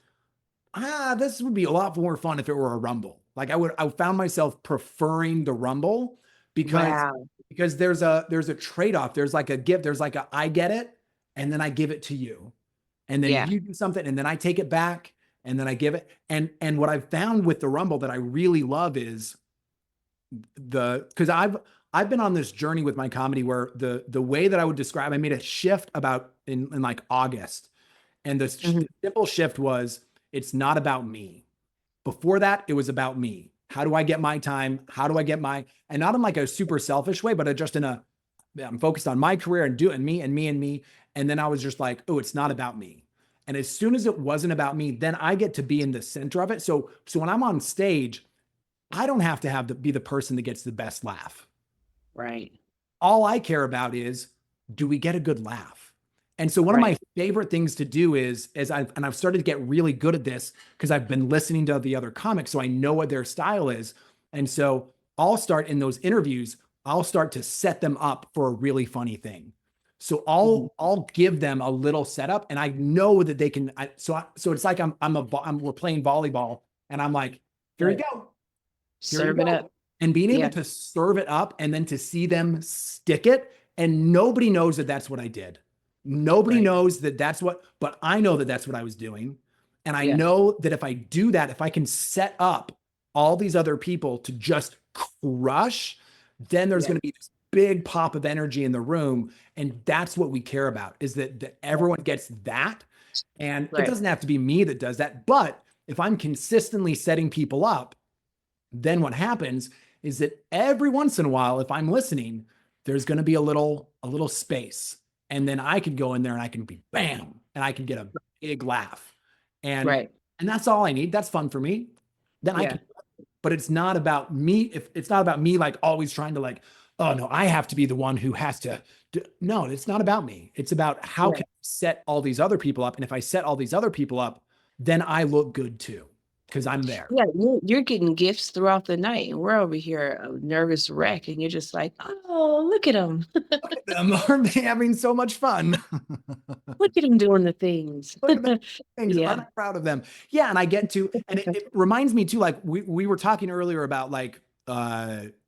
this would be a lot more fun if it were a Rumble. Like I found myself preferring the Rumble because
Wow.
there's a trade-off. There's like a give, there's like a I get it, and then I give it to you. And then
Yeah.
you do something, and then I take it back, and then I give it. And what I've found with the Rumble that I really love is because I've been on this journey with my comedy where the way that I would describe, I made a shift about in like August. And
Mhm.
the simple shift was, it's not about me. Before that, it was about me. How do I get my time? How do I get and not in like a super selfish way, but just I'm focused on my career and doing me and me and me. And then I was just like, oh, it's not about me. And as soon as it wasn't about me, then I get to be in the center of it. So when I'm on stage, I don't have to be the person that gets the best laugh.
Right.
All I care about is, do we get a good laugh? And so one of my
Right.
favorite things to do is I've started to get really good at this because I've been listening to the other comics, so I know what their style is. And so I'll start in those interviews, I'll start to set them up for a really funny thing. So
Mhm.
I'll give them a little setup, and I know that they can. So it's like we're playing volleyball, and I'm like, here you
Right.
go, here you
Serve it
go.
up.
And being able
Yeah.
to serve it up and then to see them stick it. And nobody knows that that's what I did. Nobody
Right.
knows that but I know that that's what I was doing. And I
Yeah.
know that if I do that, if I can set up all these other people to just crush, then there's
Yeah.
going to be this big pop of energy in the room. And that's what we care about, is that everyone gets that. And it
Right.
doesn't have to be me that does that. But if I'm consistently setting people up, then what happens is that every once in a while, if I'm listening, there's going to be a little space, and then I can go in there and I can be bam, and I can get a big laugh, and
Right.
that's all I need. That's fun for me. Then I
Yeah.
can, but it's not about me. If it's not about me, like always trying to like, oh no, I have to be the one who has to. No, it's not about me. It's about how
Yeah.
can I set all these other people up, and if I set all these other people up, then I look good too because I'm there.
Yeah, you're getting gifts throughout the night, and we're over here a nervous wreck, and you're just like, "Oh, look at him.
Look at them. Aren't they having so much fun?
Look at him doing the things."
Look at the things.
Yeah.
Aren't I proud of them? Yeah. And I get to, and it reminds me too, like we were talking earlier about like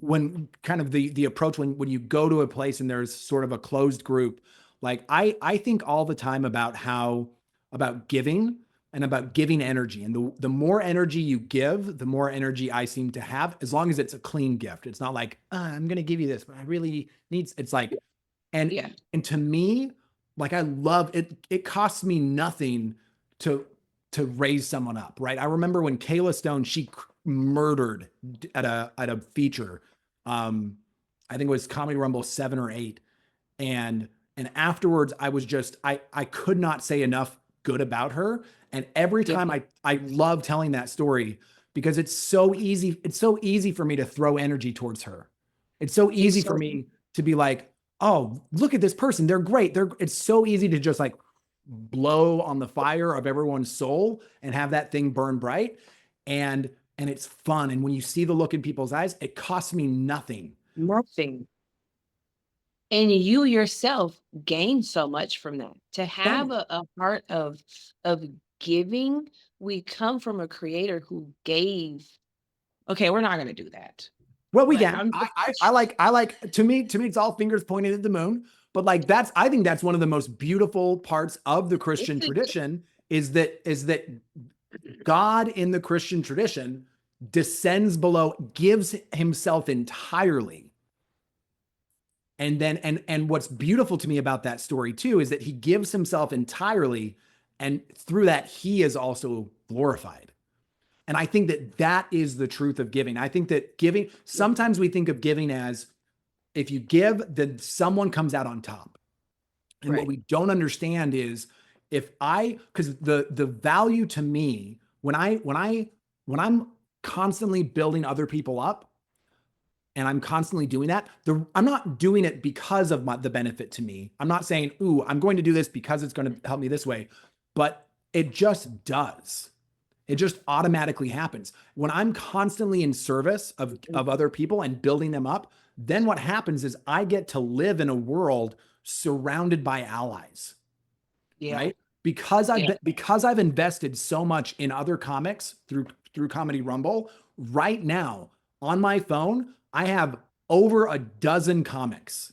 when kind of the approach when you go to a place and there's sort of a closed group. Like I think all the time about about giving and about giving energy. And the more energy you give, the more energy I seem to have, as long as it's a clean gift. It's not like, I'm gonna give you this, but I really need, it's like, and
Yeah.
to me, like I love it. It costs me nothing to raise someone up, right? I remember when Kayla Stone, she murdered at a feature. I think it was Comedy Rumble 7 or 8, and afterwards I was just I could not say enough good about her. And every
Yeah.
time I love telling that story because it's so easy. It's so easy for me to throw energy towards her. It's so easy
It's
for
so
me to be like, oh, look at this person. They're great. It's so easy to just like blow on the fire of everyone's soul and have that thing burn bright. And it's fun. And when you see the look in people's eyes, it costs me nothing.
nothing. And you yourself gain so much from that. To have
Thanks.
a heart of giving, we come from a creator who gave. Okay, we're not gonna do that.
Well, we
But
can.
I'm
I like to me, it's all fingers pointed at the moon. But like I think that's one of the most beautiful parts of the Christian tradition is that God in the Christian tradition descends below, gives himself entirely. And then and what's beautiful to me about that story too is that he gives himself entirely, and through that he is also glorified. And I think that that is the truth of giving. I think that giving, sometimes we think of giving as, if you give, then someone comes out on top. And what
right.
we don't understand is, because the value to me when I'm constantly building other people up, and I'm constantly doing that, I'm not doing it because of the benefit to me. I'm not saying, ooh, I'm going to do this because it's going to help me this way, but it just does. It just automatically happens. When I'm constantly in service of other people and building them up, then what happens is I get to live in a world surrounded by allies,
Yeah.
right? Because
Yeah.
I've invested so much in other comics through Comedy Rumble. Right now on my phone, I have over a dozen comics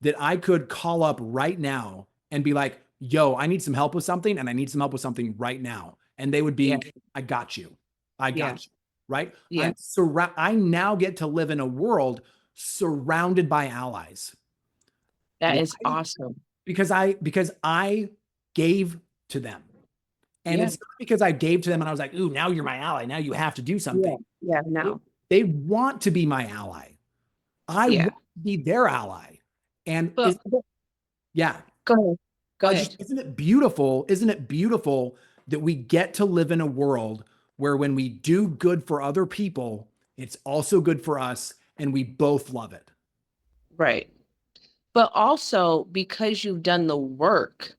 that I could call up right now and be like, yo, I need some help with something, and I need some help with something right now. And they would
Yeah.
be, I got you. I
Yeah.
got you. Right.
Yeah.
I now get to live in a world surrounded by allies.
That is
Why?
awesome.
Because I gave to them. And
Yeah.
it's not because I gave to them and I was like, ooh, now you're my ally. Now you have to do
Yeah.
something.
Yeah.
They,
No.
they want to be my ally. I want
Yeah.
to be their ally. And
But
yeah,
go ahead. Go ahead.
isn't it beautiful? Isn't it beautiful that we get to live in a world where when we do good for other people, it's also good for us and we both love it.
Right. But also because you've done the work,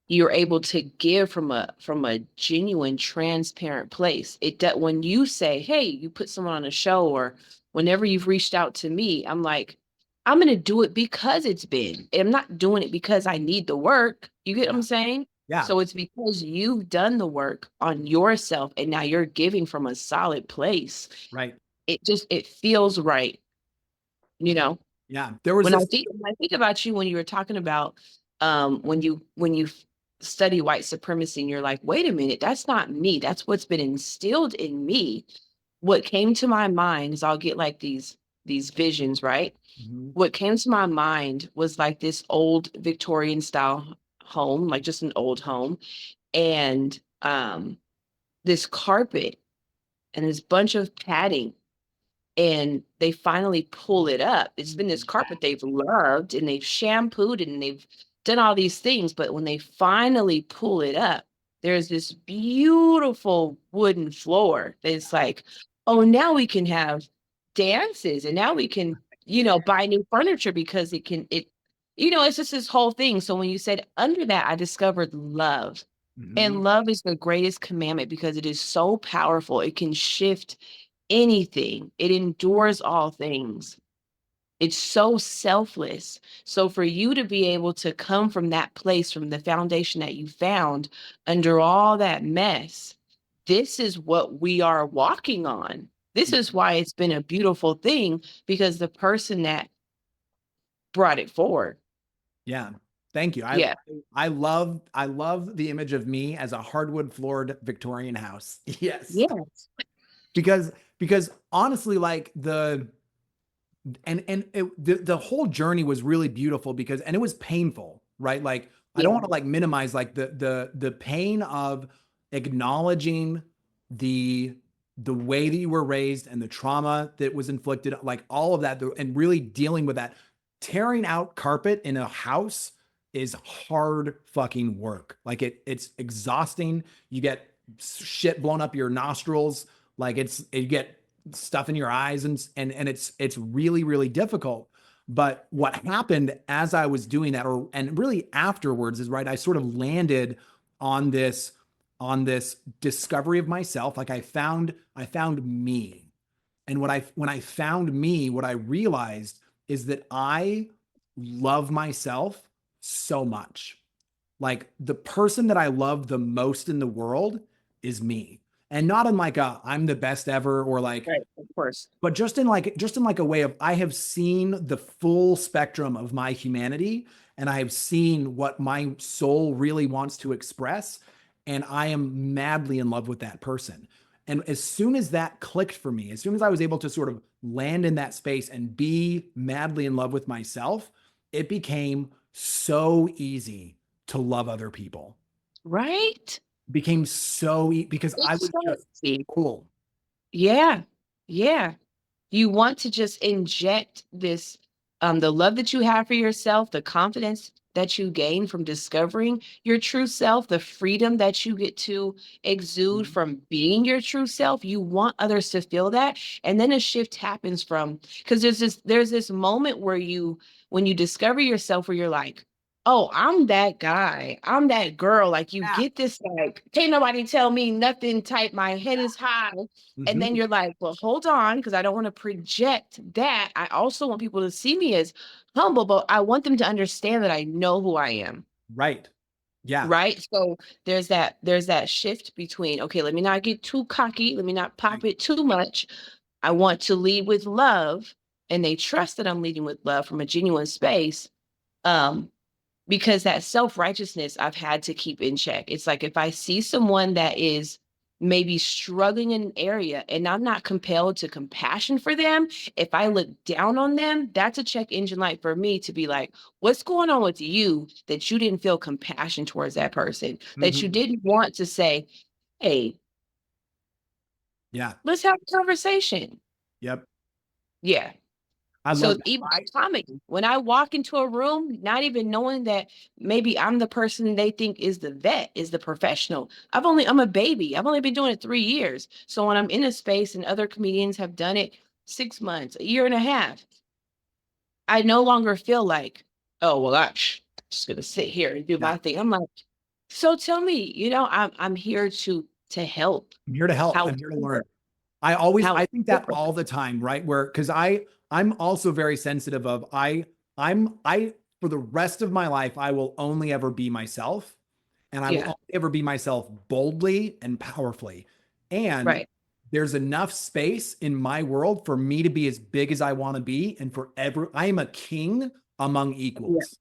you're able to give from a genuine, transparent place. When you say, hey, you put someone on a show, or whenever you've reached out to me, I'm like, I'm gonna do it because it's been. I'm not doing it because I need the work. You get what
Yeah.
I'm saying?
Yeah.
So it's because you've done the work on yourself and now you're giving from a solid place.
Right.
It feels right, you know.
Yeah. There was this.
When I think about you when you were talking about when you study white supremacy and you're like, wait a minute, that's not me. That's what's been instilled in me. What came to my mind is I'll get like these visions, right?
Mhm.
What came to my mind was like this old Victorian style home, like just an old home, and this carpet and this bunch of padding, and they finally pull it up. It's been this carpet they've loved and they've shampooed and they've done all these things, but when they finally pull it up, there's this beautiful wooden floor that's like, oh, now we can have dances and now we can, buy new furniture because it's just this whole thing. So when you said under that, I discovered love.
Mhm.
And love is the greatest commandment because it is so powerful. It can shift anything. It endures all things. It's so selfless. So for you to be able to come from that place, from the foundation that you found under all that mess, this is what we are walking on. This is why it's been a beautiful thing, because the person that brought it forward.
Yeah. Thank you.
Yeah.
I love the image of me as a hardwood floored Victorian house. Yes.
Yes.
Because honestly, like the whole journey was really beautiful and it was painful, right? Like I don't
Yeah.
want to like minimize like the pain of acknowledging the the way that you were raised and the trauma that was inflicted, like all of that, and really dealing with that. Tearing out carpet in a house is hard fucking work. Like it's exhausting. You get shit blown up your nostrils. Like you get stuff in your eyes, and it's really really difficult. But what happened as I was doing that, and really afterwards, is right, I sort of landed on this discovery of myself. Like I found me. And when I found me, what I realized is that I love myself so much. Like the person that I love the most in the world is me. And not in like a I'm the best ever, or like,
Right. Of course.
but just in like a way of, I have seen the full spectrum of my humanity, and I have seen what my soul really wants to express, and I am madly in love with that person. And as soon as that clicked for me, as soon as I was able to sort of land in that space and be madly in love with myself, it became so easy to love other people.
Right?
Became because I
It's
was
so
just
easy.
cool.
Yeah. Yeah. You want to just inject this, the love that you have for yourself, the confidence that you gain from discovering your true self, the freedom that you get to exude from being your true self. You want others to feel that. And then a shift happens because there's this moment when you discover yourself, where you're like, Oh, I'm that guy. I'm that girl. Like you
Yeah.
get this like, can't nobody tell me nothing type. My head is high. And then
Mhm.
you're like, well, hold on, because I don't want to project that. I also want people to see me as humble, but I want them to understand that I know who I am.
Right. Yeah.
Right. So there's that shift between, okay, let me not get too cocky, let me not pop
Right.
it too much. I want to lead with love, and they trust that I'm leading with love from a genuine space. Um, because that self-righteousness I've had to keep in check. It's like if I see someone that is maybe struggling in an area and I'm not compelled to compassion for them, if I look down on them, that's a check engine light for me to be like, what's going on with you that you didn't feel compassion towards that person, that you
Mhm.
didn't want to say, hey,
Yeah.
let's have a conversation.
Yep.
Yeah.
I love
So
that.
even by comedy, when I walk into a room, not even knowing that maybe I'm the person they think is the vet, is the professional. I'm a baby. I've only been doing it 3 years. So when I'm in a space and other comedians have done it 6 months, a year and a half, I no longer feel like, oh well, I'm just gonna sit here and do
Yeah.
my thing. I'm like, so tell me, I'm here to help.
I'm here to help. I'm here to learn.
However,
I think that
however,
all the time, right? Where, cause I'm also very sensitive of, for the rest of my life, I will only ever be myself, and I will
yeah,
only ever be myself boldly and powerfully. And
right,
there's enough space in my world for me to be as big as I want to be. And I am a king among
yeah,
equals.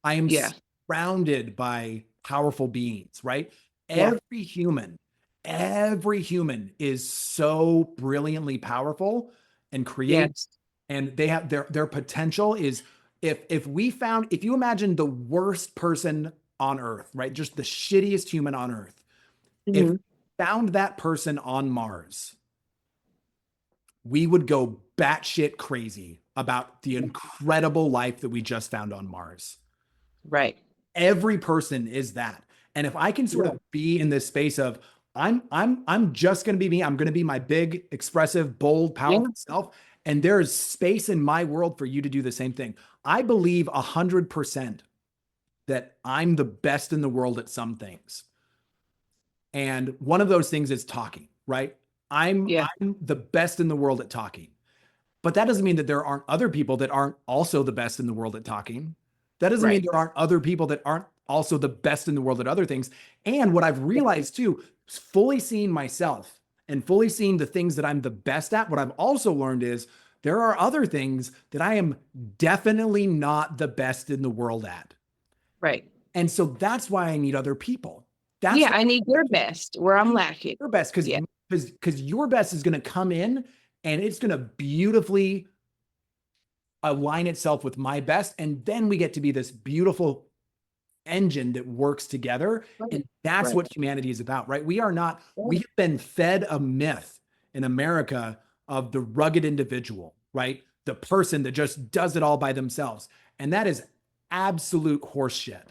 I am
yeah,
surrounded by powerful beings, right?
yeah,
Every human, every human is so brilliantly powerful and create,
yes,
and they have their potential is, if you imagine the worst person on earth, right? Just the shittiest human on earth. If we
mhm,
found that person on Mars, we would go batshit crazy about the incredible life that we just found on Mars.
right,
Every person is that. And if I can sort
yeah,
of be in this space of, I'm just going to be me, I'm going to be my big, expressive, bold,
yeah,
powerful self, and there's space in my world for you to do the same thing. I believe 100% that I'm the best in the world at some things. And one of those things is talking, right?
yeah,
I'm the best in the world at talking. But that doesn't mean that there aren't other people that aren't also the best in the world at talking. That doesn't mean
right,
there aren't other people that aren't also the best in the world at other things. And what I've
yeah,
realized too, fully seeing myself and fully seeing the things that I'm the best at, what I've also learned is there are other things that I am definitely not the best in the world at.
right.
And so that's why I need other people. That's
Yeah,
why
I need your best where
I
I'm
need
lacking.
your best, because
Yeah,
your best is going to come in and it's going to beautifully align itself with my best. And then we get to be this beautiful engine that works together.
right,
And that's
right,
what humanity is about, right? We are not, we
right,
have been fed a myth in America of the rugged individual, right? The person that just does it all by themselves. And that is absolute horseshit.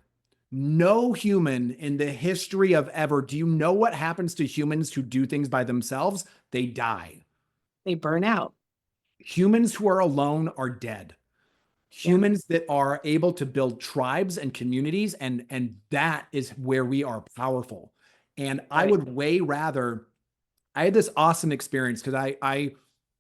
No human in the history of ever, do you know what happens to humans who do things by themselves? They die.
they burn out.
Humans who are alone are dead.
Yeah,
Humans that are able to build tribes and communities, and that is where we are powerful. And I
right.
would way rather, I had this awesome experience because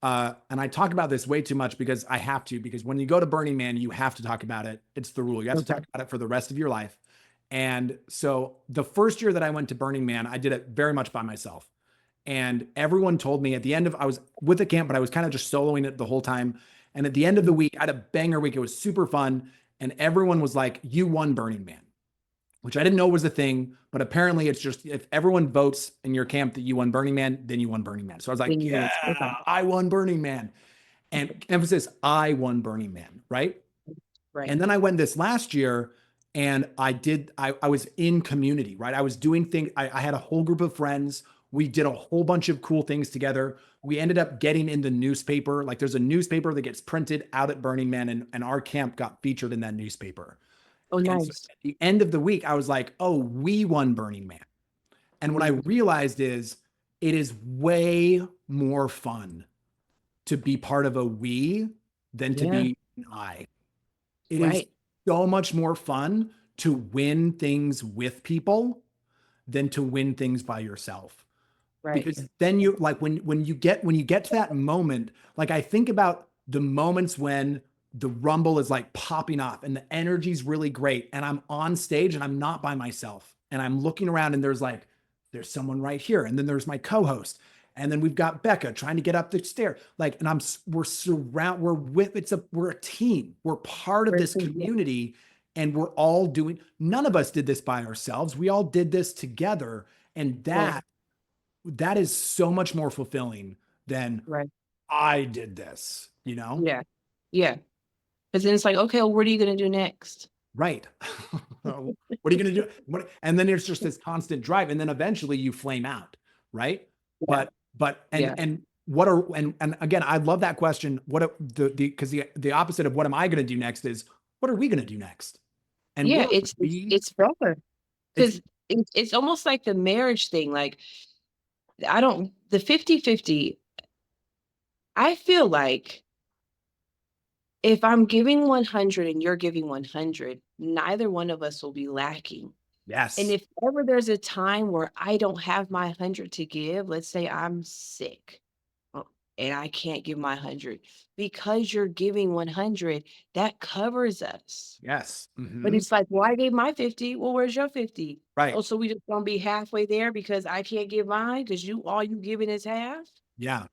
and I talk about this way too much because I have to, because when you go to Burning Man, you have to talk about it. It's the rule. You have to
Okay.
talk about it for the rest of your life. And so the first year that I went to Burning Man, I did it very much by myself. And everyone told me at the end of, I was with the camp, but I was kind of just soloing it the whole time. And at the end of the week, I had a banger week. It was super fun. And everyone was like, you won Burning Man, which I didn't know was a thing. But apparently it's just, if everyone votes in your camp that you won Burning Man, then you won Burning Man. So I was like,
Then you
yeah,
win. Okay.
I won Burning Man. And emphasis, I won Burning Man, right?
Right.
And then I went this last year and I was in community, right? I was doing things, I had a whole group of friends. We did a whole bunch of cool things together. We ended up getting in the newspaper. Like there's a newspaper that gets printed out at Burning Man, and our camp got featured in that newspaper.
Oh,
And so
nice.
at the end of the week, I was like, oh, we won Burning Man. And what I
Mhm.
realized is it is way more fun to be part of a we than to
Yeah,
be an I. It is
right.
so much more fun to win things with people than to win things by yourself.
Right.
Because then you like when you get to that moment, like I think about the moments when the rumble is like popping off and the energy's really great and I'm on stage and I'm not by myself and I'm looking around and there's someone right here and then there's my co-host and then we've got Becca trying to get up the stair, like, and we're a team, we're part of
Right.
this community, and we're all doing, none of us did this by ourselves, we all did this together, and
Right.
that is so much more fulfilling than
Right.
I did this, you know?
Yeah. Yeah. Because then it's like, okay, well, what are you going to do next?
Right. What are you going to do? And then there's just this constant drive. And then eventually you flame out. Right.
Yeah. Yeah.
And what are, and again, I love that question. Because the opposite of what am I going to do next is what are we going to do next? And
Yeah.
we're,
It's better
it's,
because it's almost like the marriage thing. Like, I don't, the 50-50. I feel like if I'm giving 100 and you're giving 100, neither one of us will be lacking. And
yes.
if ever there's a time where I don't have my 100 to give, let's say I'm sick, uh, and I can't give my 100, because you're giving 100, that covers us.
Yes.
But
Hmm.
it's like, "Well, I gave my 50. Well, where's your 50?
Right.
Oh, so we just gonna be halfway there because I can't give mine because all you giving is half?"
Yeah.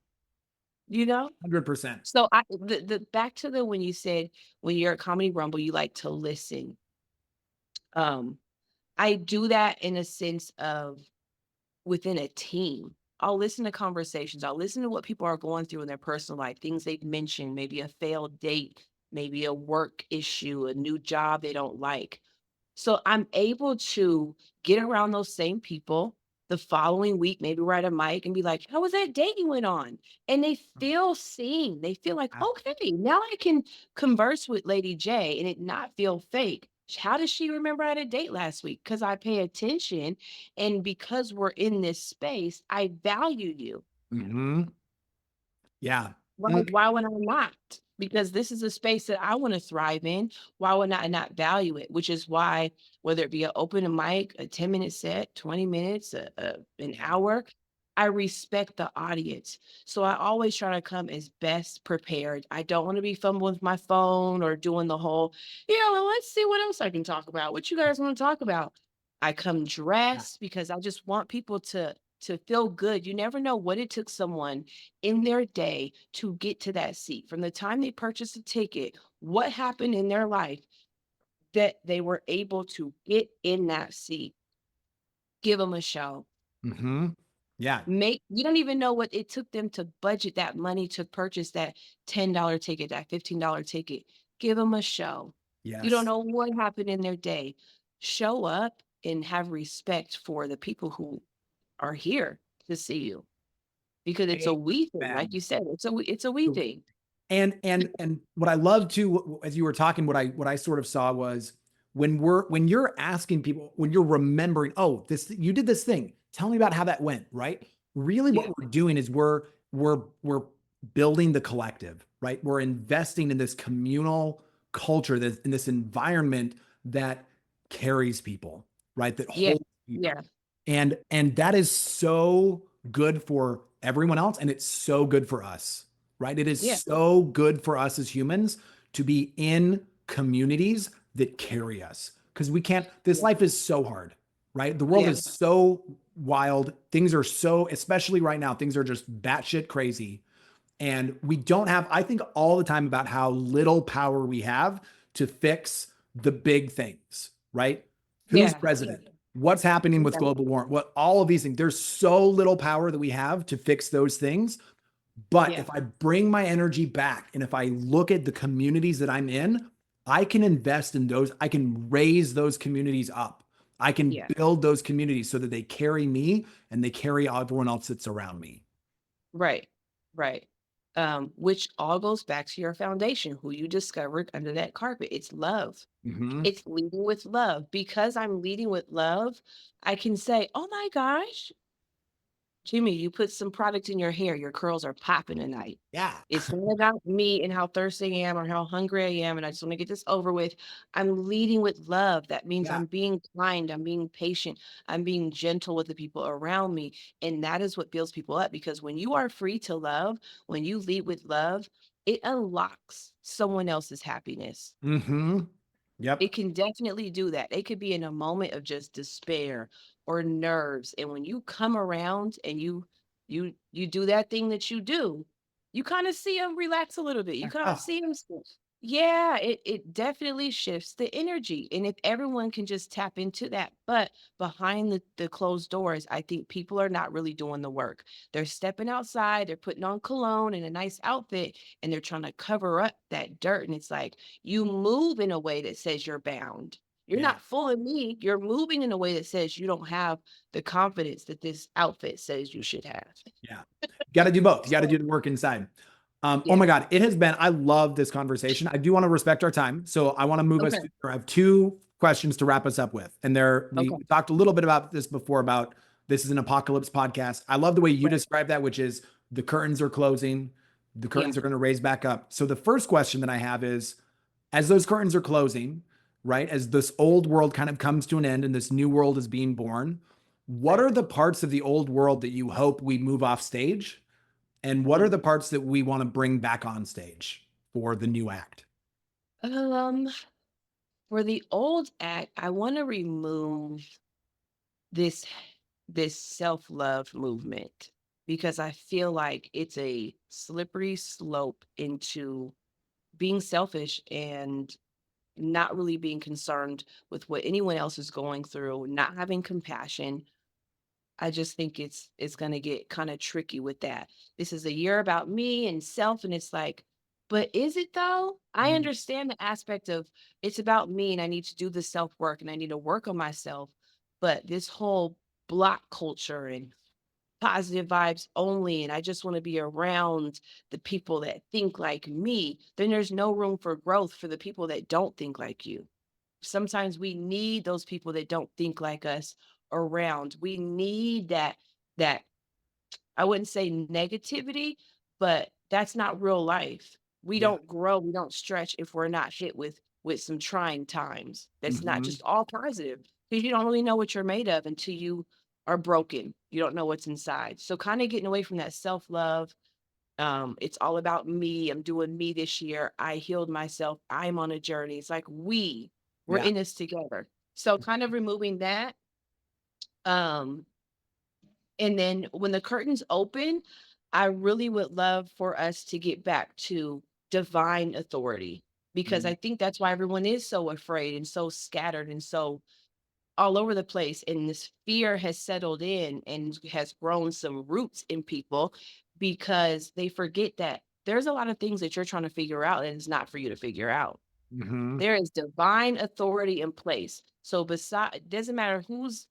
You know?
100%.
So the back to the when you said when you're at Comedy Rumble, you like to listen. Um, I do that in a sense of within a team. I'll listen to conversations. I'll listen to what people are going through in their personal life, things they've mentioned, maybe a failed date, maybe a work issue, a new job they don't like. So I'm able to get around those same people the following week, maybe we're at a mic and be like, how was that date you went on? And they feel seen. They feel like, okay, now I can converse with Laydee Jay and it not feel fake. How does she remember I had a date last week? Because I pay attention. And because we're in this space, I value you.
Hmm. Yeah.
Why would I not? Because this is a space that I wanna thrive in. Why would I not value it? Which is why, whether it be an open mic, a 10-minute set, 20 minutes, an hour, I respect the audience. So I always try to come as best prepared. I don't wanna be fumbling with my phone or doing the whole, "Yeah, well, let's see what else I can talk about. What you guys wanna talk about?" I come
Yeah.
dressed because I just want people to feel good. You never know what it took someone in their day to get to that seat. From the time they purchased a ticket, what happened in their life that they were able to get in that seat? Give them a show.
Hmm. Yeah.
Make you don't even know what it took them to budget that money to purchase that $10 ticket, that $15 ticket. Give them a show. You don't
Yes.
know what happened in their day. Show up and have respect for the people who are here to see you because it's a we thing. Like
Amen.
you said, it's a we thing.
And what I love too, as you were talking, what I sort of saw was when you're asking people, when you're remembering, oh, this you did this thing. Tell me about how that went, right? Really, what
Yeah.
we're doing is we're building the collective, right? We're investing in this communal culture, this in this environment that carries people, right? That
Yeah.
holds people.
Yeah.
And that is so good for everyone else, and it's so good for us, right? It is
Yeah.
so good for us as humans to be in communities that carry us, because we can't, this
Yeah.
life is so hard, right? The world
Yeah.
is so wild, things are so, especially right now, things are just batshit crazy, and we don't have, I think all the time about how little power we have to fix the big things, right? Who's
Yeah.
president? What's happening with
Yeah.
global warming? What all of these things, there's so little power that we have to fix those things. But
Yeah.
if I bring my energy back and if I look at the communities that I'm in, I can invest in those. I can raise those communities up. I can
Yeah.
build those communities so that they carry me and they carry everyone else that's around me.
Right. Right. Which all goes back to your foundation, who you discovered under that carpet. It's love.
Hmm.
It's leading with love. Because I'm leading with love, I can say, oh my gosh, Jimmy, you put some product in your hair, your curls are popping tonight.
Yeah.
It's not about me and how thirsty I am or how hungry I am, and I just want to get this over with. I'm leading with love. That means
Yeah.
I'm being kind, I'm being patient, I'm being gentle with the people around me. And that is what builds people up because when you are free to love, when you lead with love, it unlocks someone else's happiness.
Mm-hmm.
It
Yep.
can definitely do that. They could be in a moment of just despair or nerves, and when you come around and you do that thing that you do, you kinda see them relax a little bit. You kinda
Oh,
see them. Yeah, it definitely shifts the energy, and if everyone can just tap into that, but behind the closed doors, I think people are not really doing the work. They're stepping outside, they're putting on cologne and a nice outfit, and they're trying to cover up that dirt, and it's like, you move in a way that says you're bound. You're
yeah.
not fooling me, you're moving in a way that says you don't have the confidence that this outfit says you should have.
Yeah. You got to do both. You got to
So
do the work inside. Oh my
yeah,
God. It has been, I love this conversation. I do want to respect our time. So I want to move us
okay,
to, I have two questions to wrap us up with. And there,
okay,
we talked a little bit about this before about this is an apocalypse podcast. I love the way you
right,
describe that, which is the curtains are closing, the
yeah,
curtains are going to raise back up. So the first question that I have is, as those curtains are closing, right, as this old world kind of comes to an end and this new world is being born, what
right.
are the parts of the old world that you hope we move off stage? And what are
Mm.
the parts that we want to bring back on stage for the new act?
Um, for the old act, I wanna remove this this self-love movement because I feel like it's a slippery slope into being selfish and not really being concerned with what anyone else is going through, not having compassion. I just think it's gonna get kinda tricky with that. This is a year about me and self, and it's like, but is it though? I
Mhm.
understand the aspect of it's about me and I need to do the self-work and I need to work on myself. But this whole block culture and positive vibes only, and I just want to be around the people that think like me, then there's no room for growth for the people that don't think like you. Sometimes we need those people that don't think like us around. We need that I wouldn't say negativity, but that's not real life. We
Yeah.
don't grow, we don't stretch if we're not hit with some trying times. That's not
Hmm.
just all positive because you don't really know what you're made of until you are broken. You don't know what's inside. So kind of getting away from that self-love. It's all about me. I'm doing me this year. I healed myself. I'm on a journey. It's like we're
Yeah.
in this together. So kind of removing that. Um, and then when the curtains open, I really would love for us to get back to divine authority because
Mhm.
I think that's why everyone is so afraid and so scattered and so all over the place. And this fear has settled in and has grown some roots in people because they forget that there's a lot of things that you're trying to figure out and it's not for you to figure out.
Mhm.
There is divine authority in place. So beside it doesn't matter who's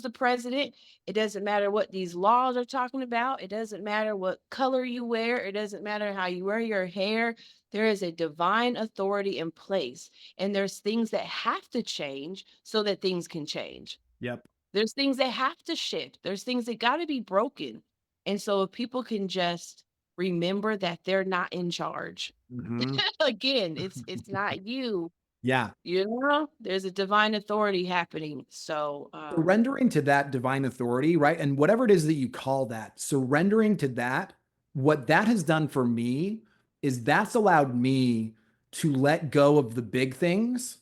the president. It doesn't matter what these laws are talking about. It doesn't matter what color you wear. It doesn't matter how you wear your hair. There is a divine authority in place. And there's things that have to change so that things can change.
Yep.
There's things that have to shift. There's things that got to be broken. And so if people can just remember that they're not in charge.
Mhm.
Again, it's not you.
Yeah.
You know, there's a divine authority happening. So
Surrendering to that divine authority, right? And whatever it is that you call that, surrendering to that, what that has done for me is that's allowed me to let go of the big things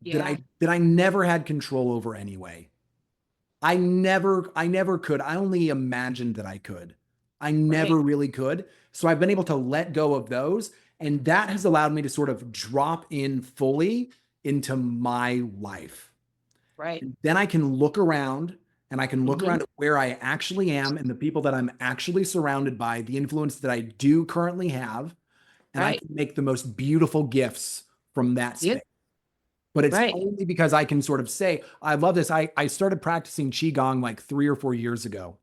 yeah.
that I never had control over anyway. I never could. I only imagined that I could. I never
Right,
really could. So I've been able to let go of those. And that has allowed me to sort of drop in fully into my life.
right.
And then I can look around and I can look
Mhm,
around at where I actually am and the people that I'm actually surrounded by, the influence that I do currently have. And I
right.
can make the most beautiful gifts from that
Yeah,
space. But it's
right.
only because I can sort of say, I love this. I started practicing Qigong like 3 or 4 years ago,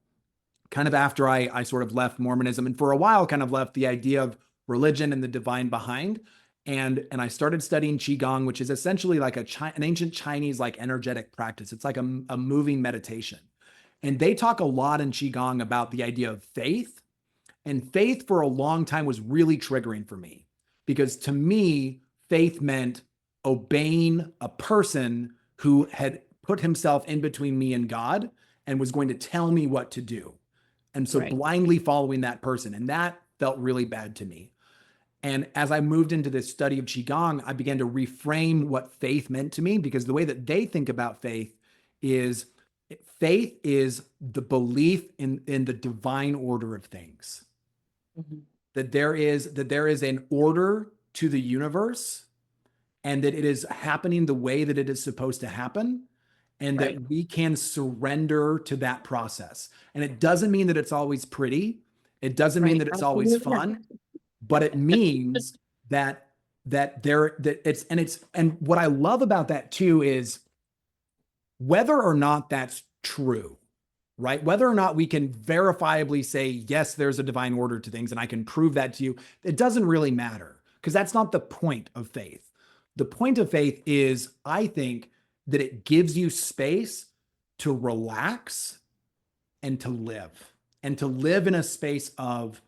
kind of after I sort of left Mormonism and for a while kind of left the idea of religion and the divine behind. And I started studying Qigong, which is essentially like an ancient Chinese like energetic practice. It's like a moving meditation. And they talk a lot in Qigong about the idea of faith. And faith for a long time was really triggering for me because to me, faith meant obeying a person who had put himself in between me and God and was going to tell me what to do. And so
Right.
blindly following that person. And that felt really bad to me. And as I moved into this study of Qigong, I began to reframe what faith meant to me because the way that they think about is faith is the belief in the divine order of things.
Mhm.
That there is an order to the universe and that it is happening the way that it is supposed to happen and
Right.
that we can surrender to that process. And it doesn't mean that it's always pretty. It doesn't mean
Right.
that it's always
Absolutely not.
fun, but it means that what I love about that too is whether or not that's true, right? Whether or not we can verifiably say, yes, there's a divine order to things and I can prove that to you, it doesn't really matter because that's not the point of faith. The point of faith is, I think, that it gives you space to relax and to live in a space of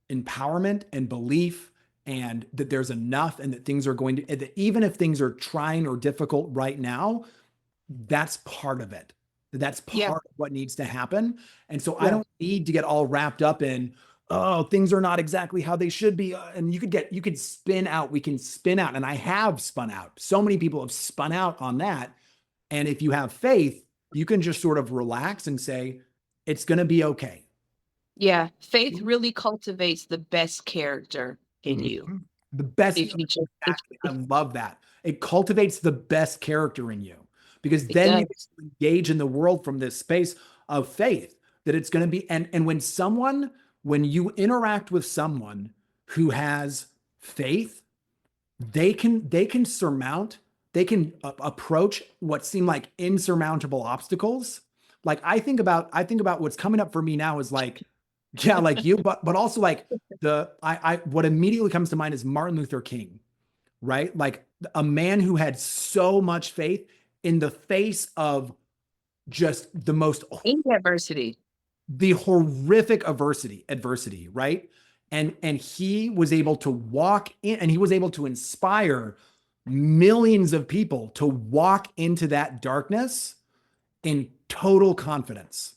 empowerment and belief and that there's enough and that things are going to, that even if things are trying or difficult right now, that's part of it. That's
Yeah.
part of what needs to happen. And so I
Yeah.
don't need to get all wrapped up in, oh, things are not exactly how they should be. And you could spin out, we can spin out. And I have spun out. So many people have spun out on that. And if you have faith, you can just sort of relax and say, it's going to be okay.
Yeah. Faith really cultivates the best character in you.
Mhm. The best,
If you just,
exactly. I love that. It cultivates the best character in you because
it
then you
does.
engage in the world from this space of faith that it's going to be. And when you interact with someone who has faith, they can surmount, they can approach what seem like insurmountable obstacles. Like I think about what's coming up for me now is like, yeah, like you, but also like what immediately comes to mind is Martin Luther King, right? Like a man who had so much faith in the face of just
In diversity.
the horrific adversity, right? And he was able to walk in and he was able to inspire millions of people to walk into that darkness in total confidence.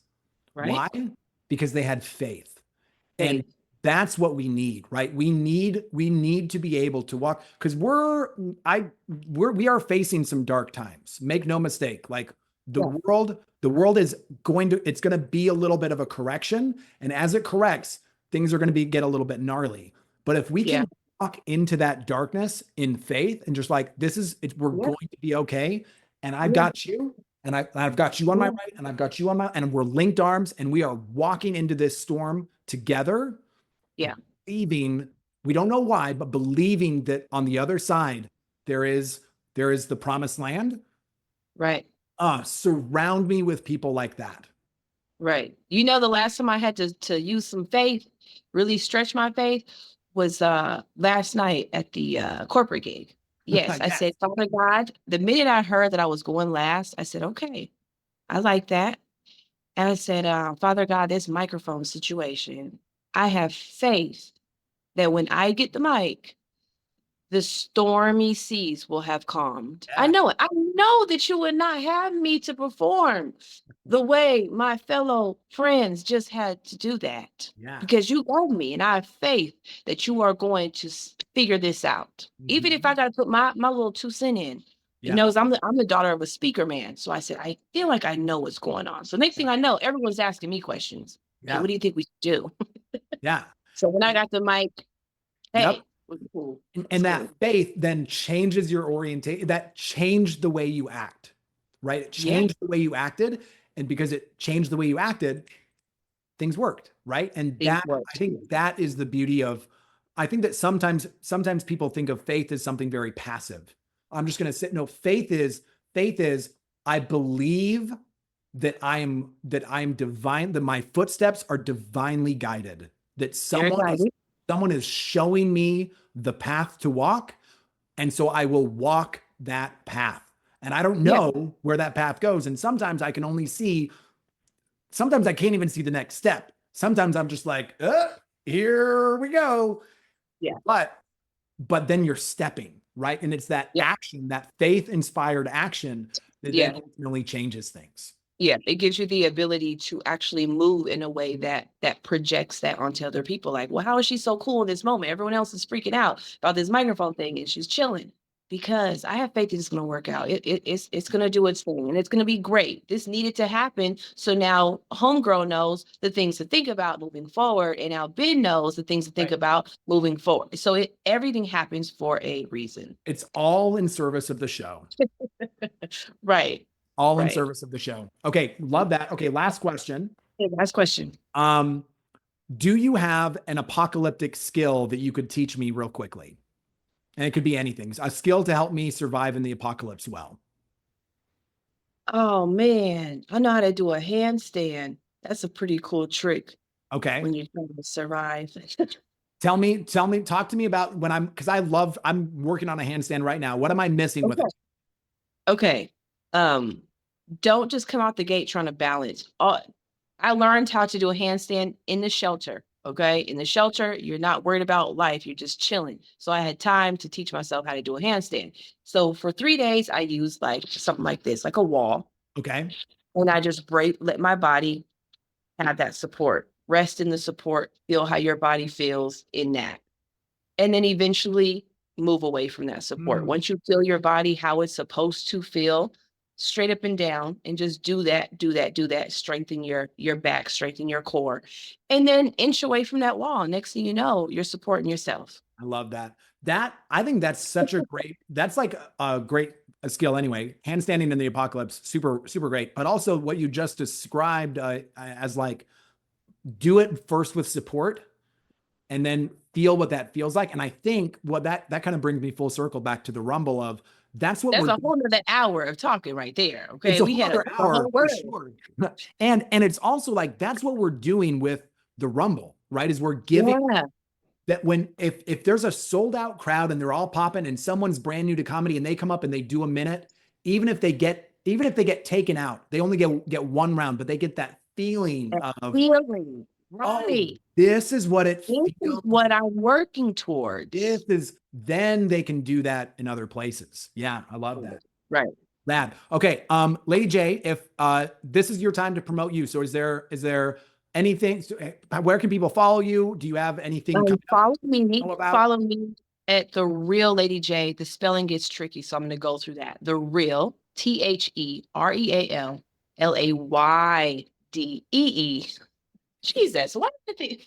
Right.
Why? Because they had faith. And
Faith.
that's what we need, right? We need to be able to walk because we are facing some dark times. Make no mistake. Like
Yeah.
the world is it's going to be a little bit of a correction. And as it corrects, things are going to get a little bit gnarly. But if we
Yeah.
can walk into that darkness in faith and just like, we're
Yeah.
going to be okay. And I've
Yeah.
got you. And I've got you on my
Yeah.
right, and I've got you on my, and we're linked arms, and we are walking into this storm together,
Yeah.
believing, we don't know why, but believing that on the other side there is the promised land.
Right.
Surround me with people like that.
Right. You know, the last time I had to use some faith, really stretch my faith, was last night at the corporate gig. Yes, I
Yes.
said, Father God, the minute I heard that I was going last, I said, okay, I like that. And I said, Father God, this microphone situation, I have faith that when I get the mic, the stormy seas will have calmed. I
Yeah.
know it. I know that you would not have me to perform the way my fellow friends just had to do that
Yeah.
because you love me and I have faith that you are going to figure this out. Even if I
Mhm.
got to put my little 2 cents in. It
Yeah.
knows I'm the daughter of a speaker man. So I said, I feel like I know what's going on. So next thing I know, everyone's asking me questions. Hey,
Yeah.
what do you think we should do?
Yeah.
So when I got the mic,
Yep.
hey, it was cool.
And,
It's
and that
cool.
faith then changes your orientation. That changed the way you act, right? It
Yeah,
changed the way you acted. And because it changed the way you acted, things worked, right? And
things
I
worked.
think that is the beauty of, I think that sometimes people think of faith as something very passive. I'm just going to say, no, faith is I believe that I'm divine, that my footsteps are divinely guided, that
Very excited.
someone is showing me the path to walk. And so I will walk that path. And I don't
Yeah,
know where that path goes. And sometimes I can only see sometimes I can't even see the next step. Sometimes I'm just like, here we go.
Yeah.
But then you're stepping, right? And it's that
Yeah.
action, that faith inspired action that then
Yeah.
ultimately changes things.
Yeah, it gives you the ability to actually move in a way that projects that onto other people. Like, well, how is she so cool in this moment? Everyone else is freaking out about this microphone thing, and she's chilling because I have faith that it's going to work out. It's going to do its thing, and it's going to be great. This needed to happen, so now homegirl knows the things to think about moving forward, and now Ben knows the things to think
Right.
about moving forward. So everything happens for a reason.
It's all in service of the show.
Right.
All in
Right.
service of the show. Okay, love that. Okay, last question.
Okay, last question.
Do you have an apocalyptic skill that you could teach me real quickly? And it could be anything. A skill to help me survive in the apocalypse well.
Oh man, I know how to do a handstand. That's a pretty cool trick
Okay.
when you're trying to survive.
Talk to me about when I'm working on a handstand right now. What am I missing with
Okay.
it?
Okay. Um, don't just come out the gate trying to balance. I learned how to do a handstand in the shelter. Okay. In the shelter, you're not worried about life. You're just chilling. So I had time to teach myself how to do a handstand. So for 3 days, I used like something like this, like a wall.
Okay.
And I just let my body have that support. Rest in the support. Feel how your body feels in that. And then eventually move away from that support.
Mm,
Once you feel your body how it's supposed to feel, straight up and down, and just do that, do that, do that. Strengthen your back, strengthen your core, and then inch away from that wall. Next thing you know, you're supporting yourself.
I love that. I think that's such a great, that's like a great skill anyway. Handstanding in the apocalypse, super, super great. But also what you just described as like, do it first with support and then feel what that feels like. And I think what that kind of brings me full circle back to the rumble of that's what
That's
we're
a whole nother hour of talking right there.
it's
Okay.
a
We
whole
had
other
a
hour
whole
for
word.
sure. And it's also like that's what we're doing with the rumble, right? Is we're giving
Yeah.
that when if there's a sold out crowd and they're all popping and someone's brand new to comedy and they come up and they do a minute, even if they get taken out, they only get one round, but they get that feeling
That
of,
feeling.
oh,
Right.
this is what it
This is
feels.
what I'm working towards.
This is then they can do that in other places. Yeah, I love that.
Right.
Rad. Okay. Laydee Jay, if this is your time to promote you. So is there anything, where can people follow you? Do you have anything coming up about?
Follow me at the real Laydee Jay. The spelling gets tricky, so I'm going to go through that. The real TheRealLaydee. Jesus, what is it?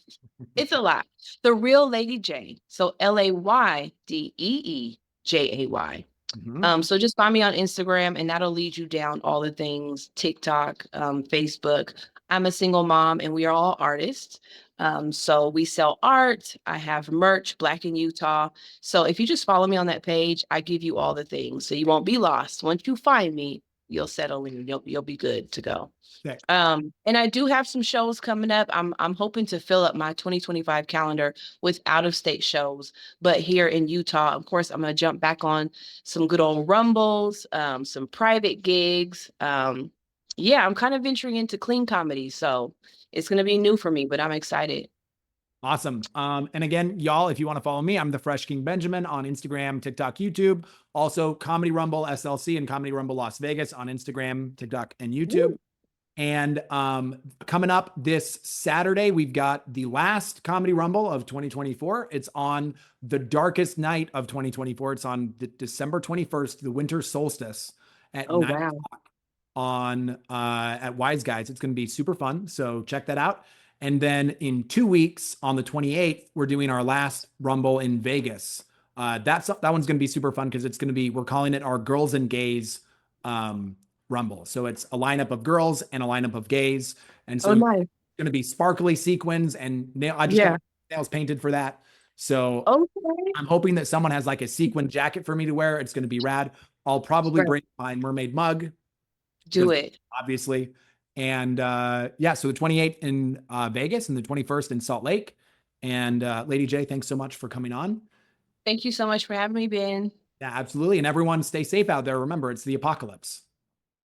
It's a lot. The real Laydee Jay. So LaYdeeJay.
Mhm.
So just find me on Instagram and that'll lead you down all the things, TikTok, Facebook. I'm a single mom and we are all artists. So we sell art. I have merch, Black in Utah. So if you just follow me on that page, I give you all the things. So you won't be lost. Once you find me, you'll settle in. You'll be good to go.
Sick.
And I do have some shows coming up. I'm hoping to fill up my 2025 calendar with out of state shows, but here in Utah, of course, I'm gonna jump back on some good old rumbles, some private gigs. Yeah, I'm kind of venturing into clean comedy, so it's gonna be new for me, but I'm excited.
Awesome. And again, y'all, if you want to follow me, I'm the Fresh King Benjamin on Instagram, TikTok, YouTube. Also, Comedy Rumble SLC and Comedy Rumble Las Vegas on Instagram, TikTok, and YouTube.
Woo.
And coming up this Saturday, we've got the last Comedy Rumble of 2024. It's on the darkest night of 2024. It's on December 21st, the winter solstice at
Oh
9
wow.
o'clock on at Wiseguys. It's going to be super fun. So check that out. And then in 2 weeks on the 28th, we're doing our last Rumble in Vegas. That one's going to be super fun because it's going to be, we're calling it our Girls and Gays Rumble. So it's a lineup of girls and a lineup of gays. And so
Oh
it's
nice.
going to be sparkly sequins and I just
Yeah.
got nails painted for that. So
Okay.
I'm hoping that someone has like a sequin jacket for me to wear. It's going to be rad. I'll probably
Right.
bring my mermaid mug,
Do it.
obviously. And yeah, so the 28th in Vegas and the 21st in Salt Lake. And Laydee Jay, thanks so much for coming on.
Thank you so much for having me, Ben.
Yeah, absolutely. And everyone stay safe out there. Remember, it's the apocalypse.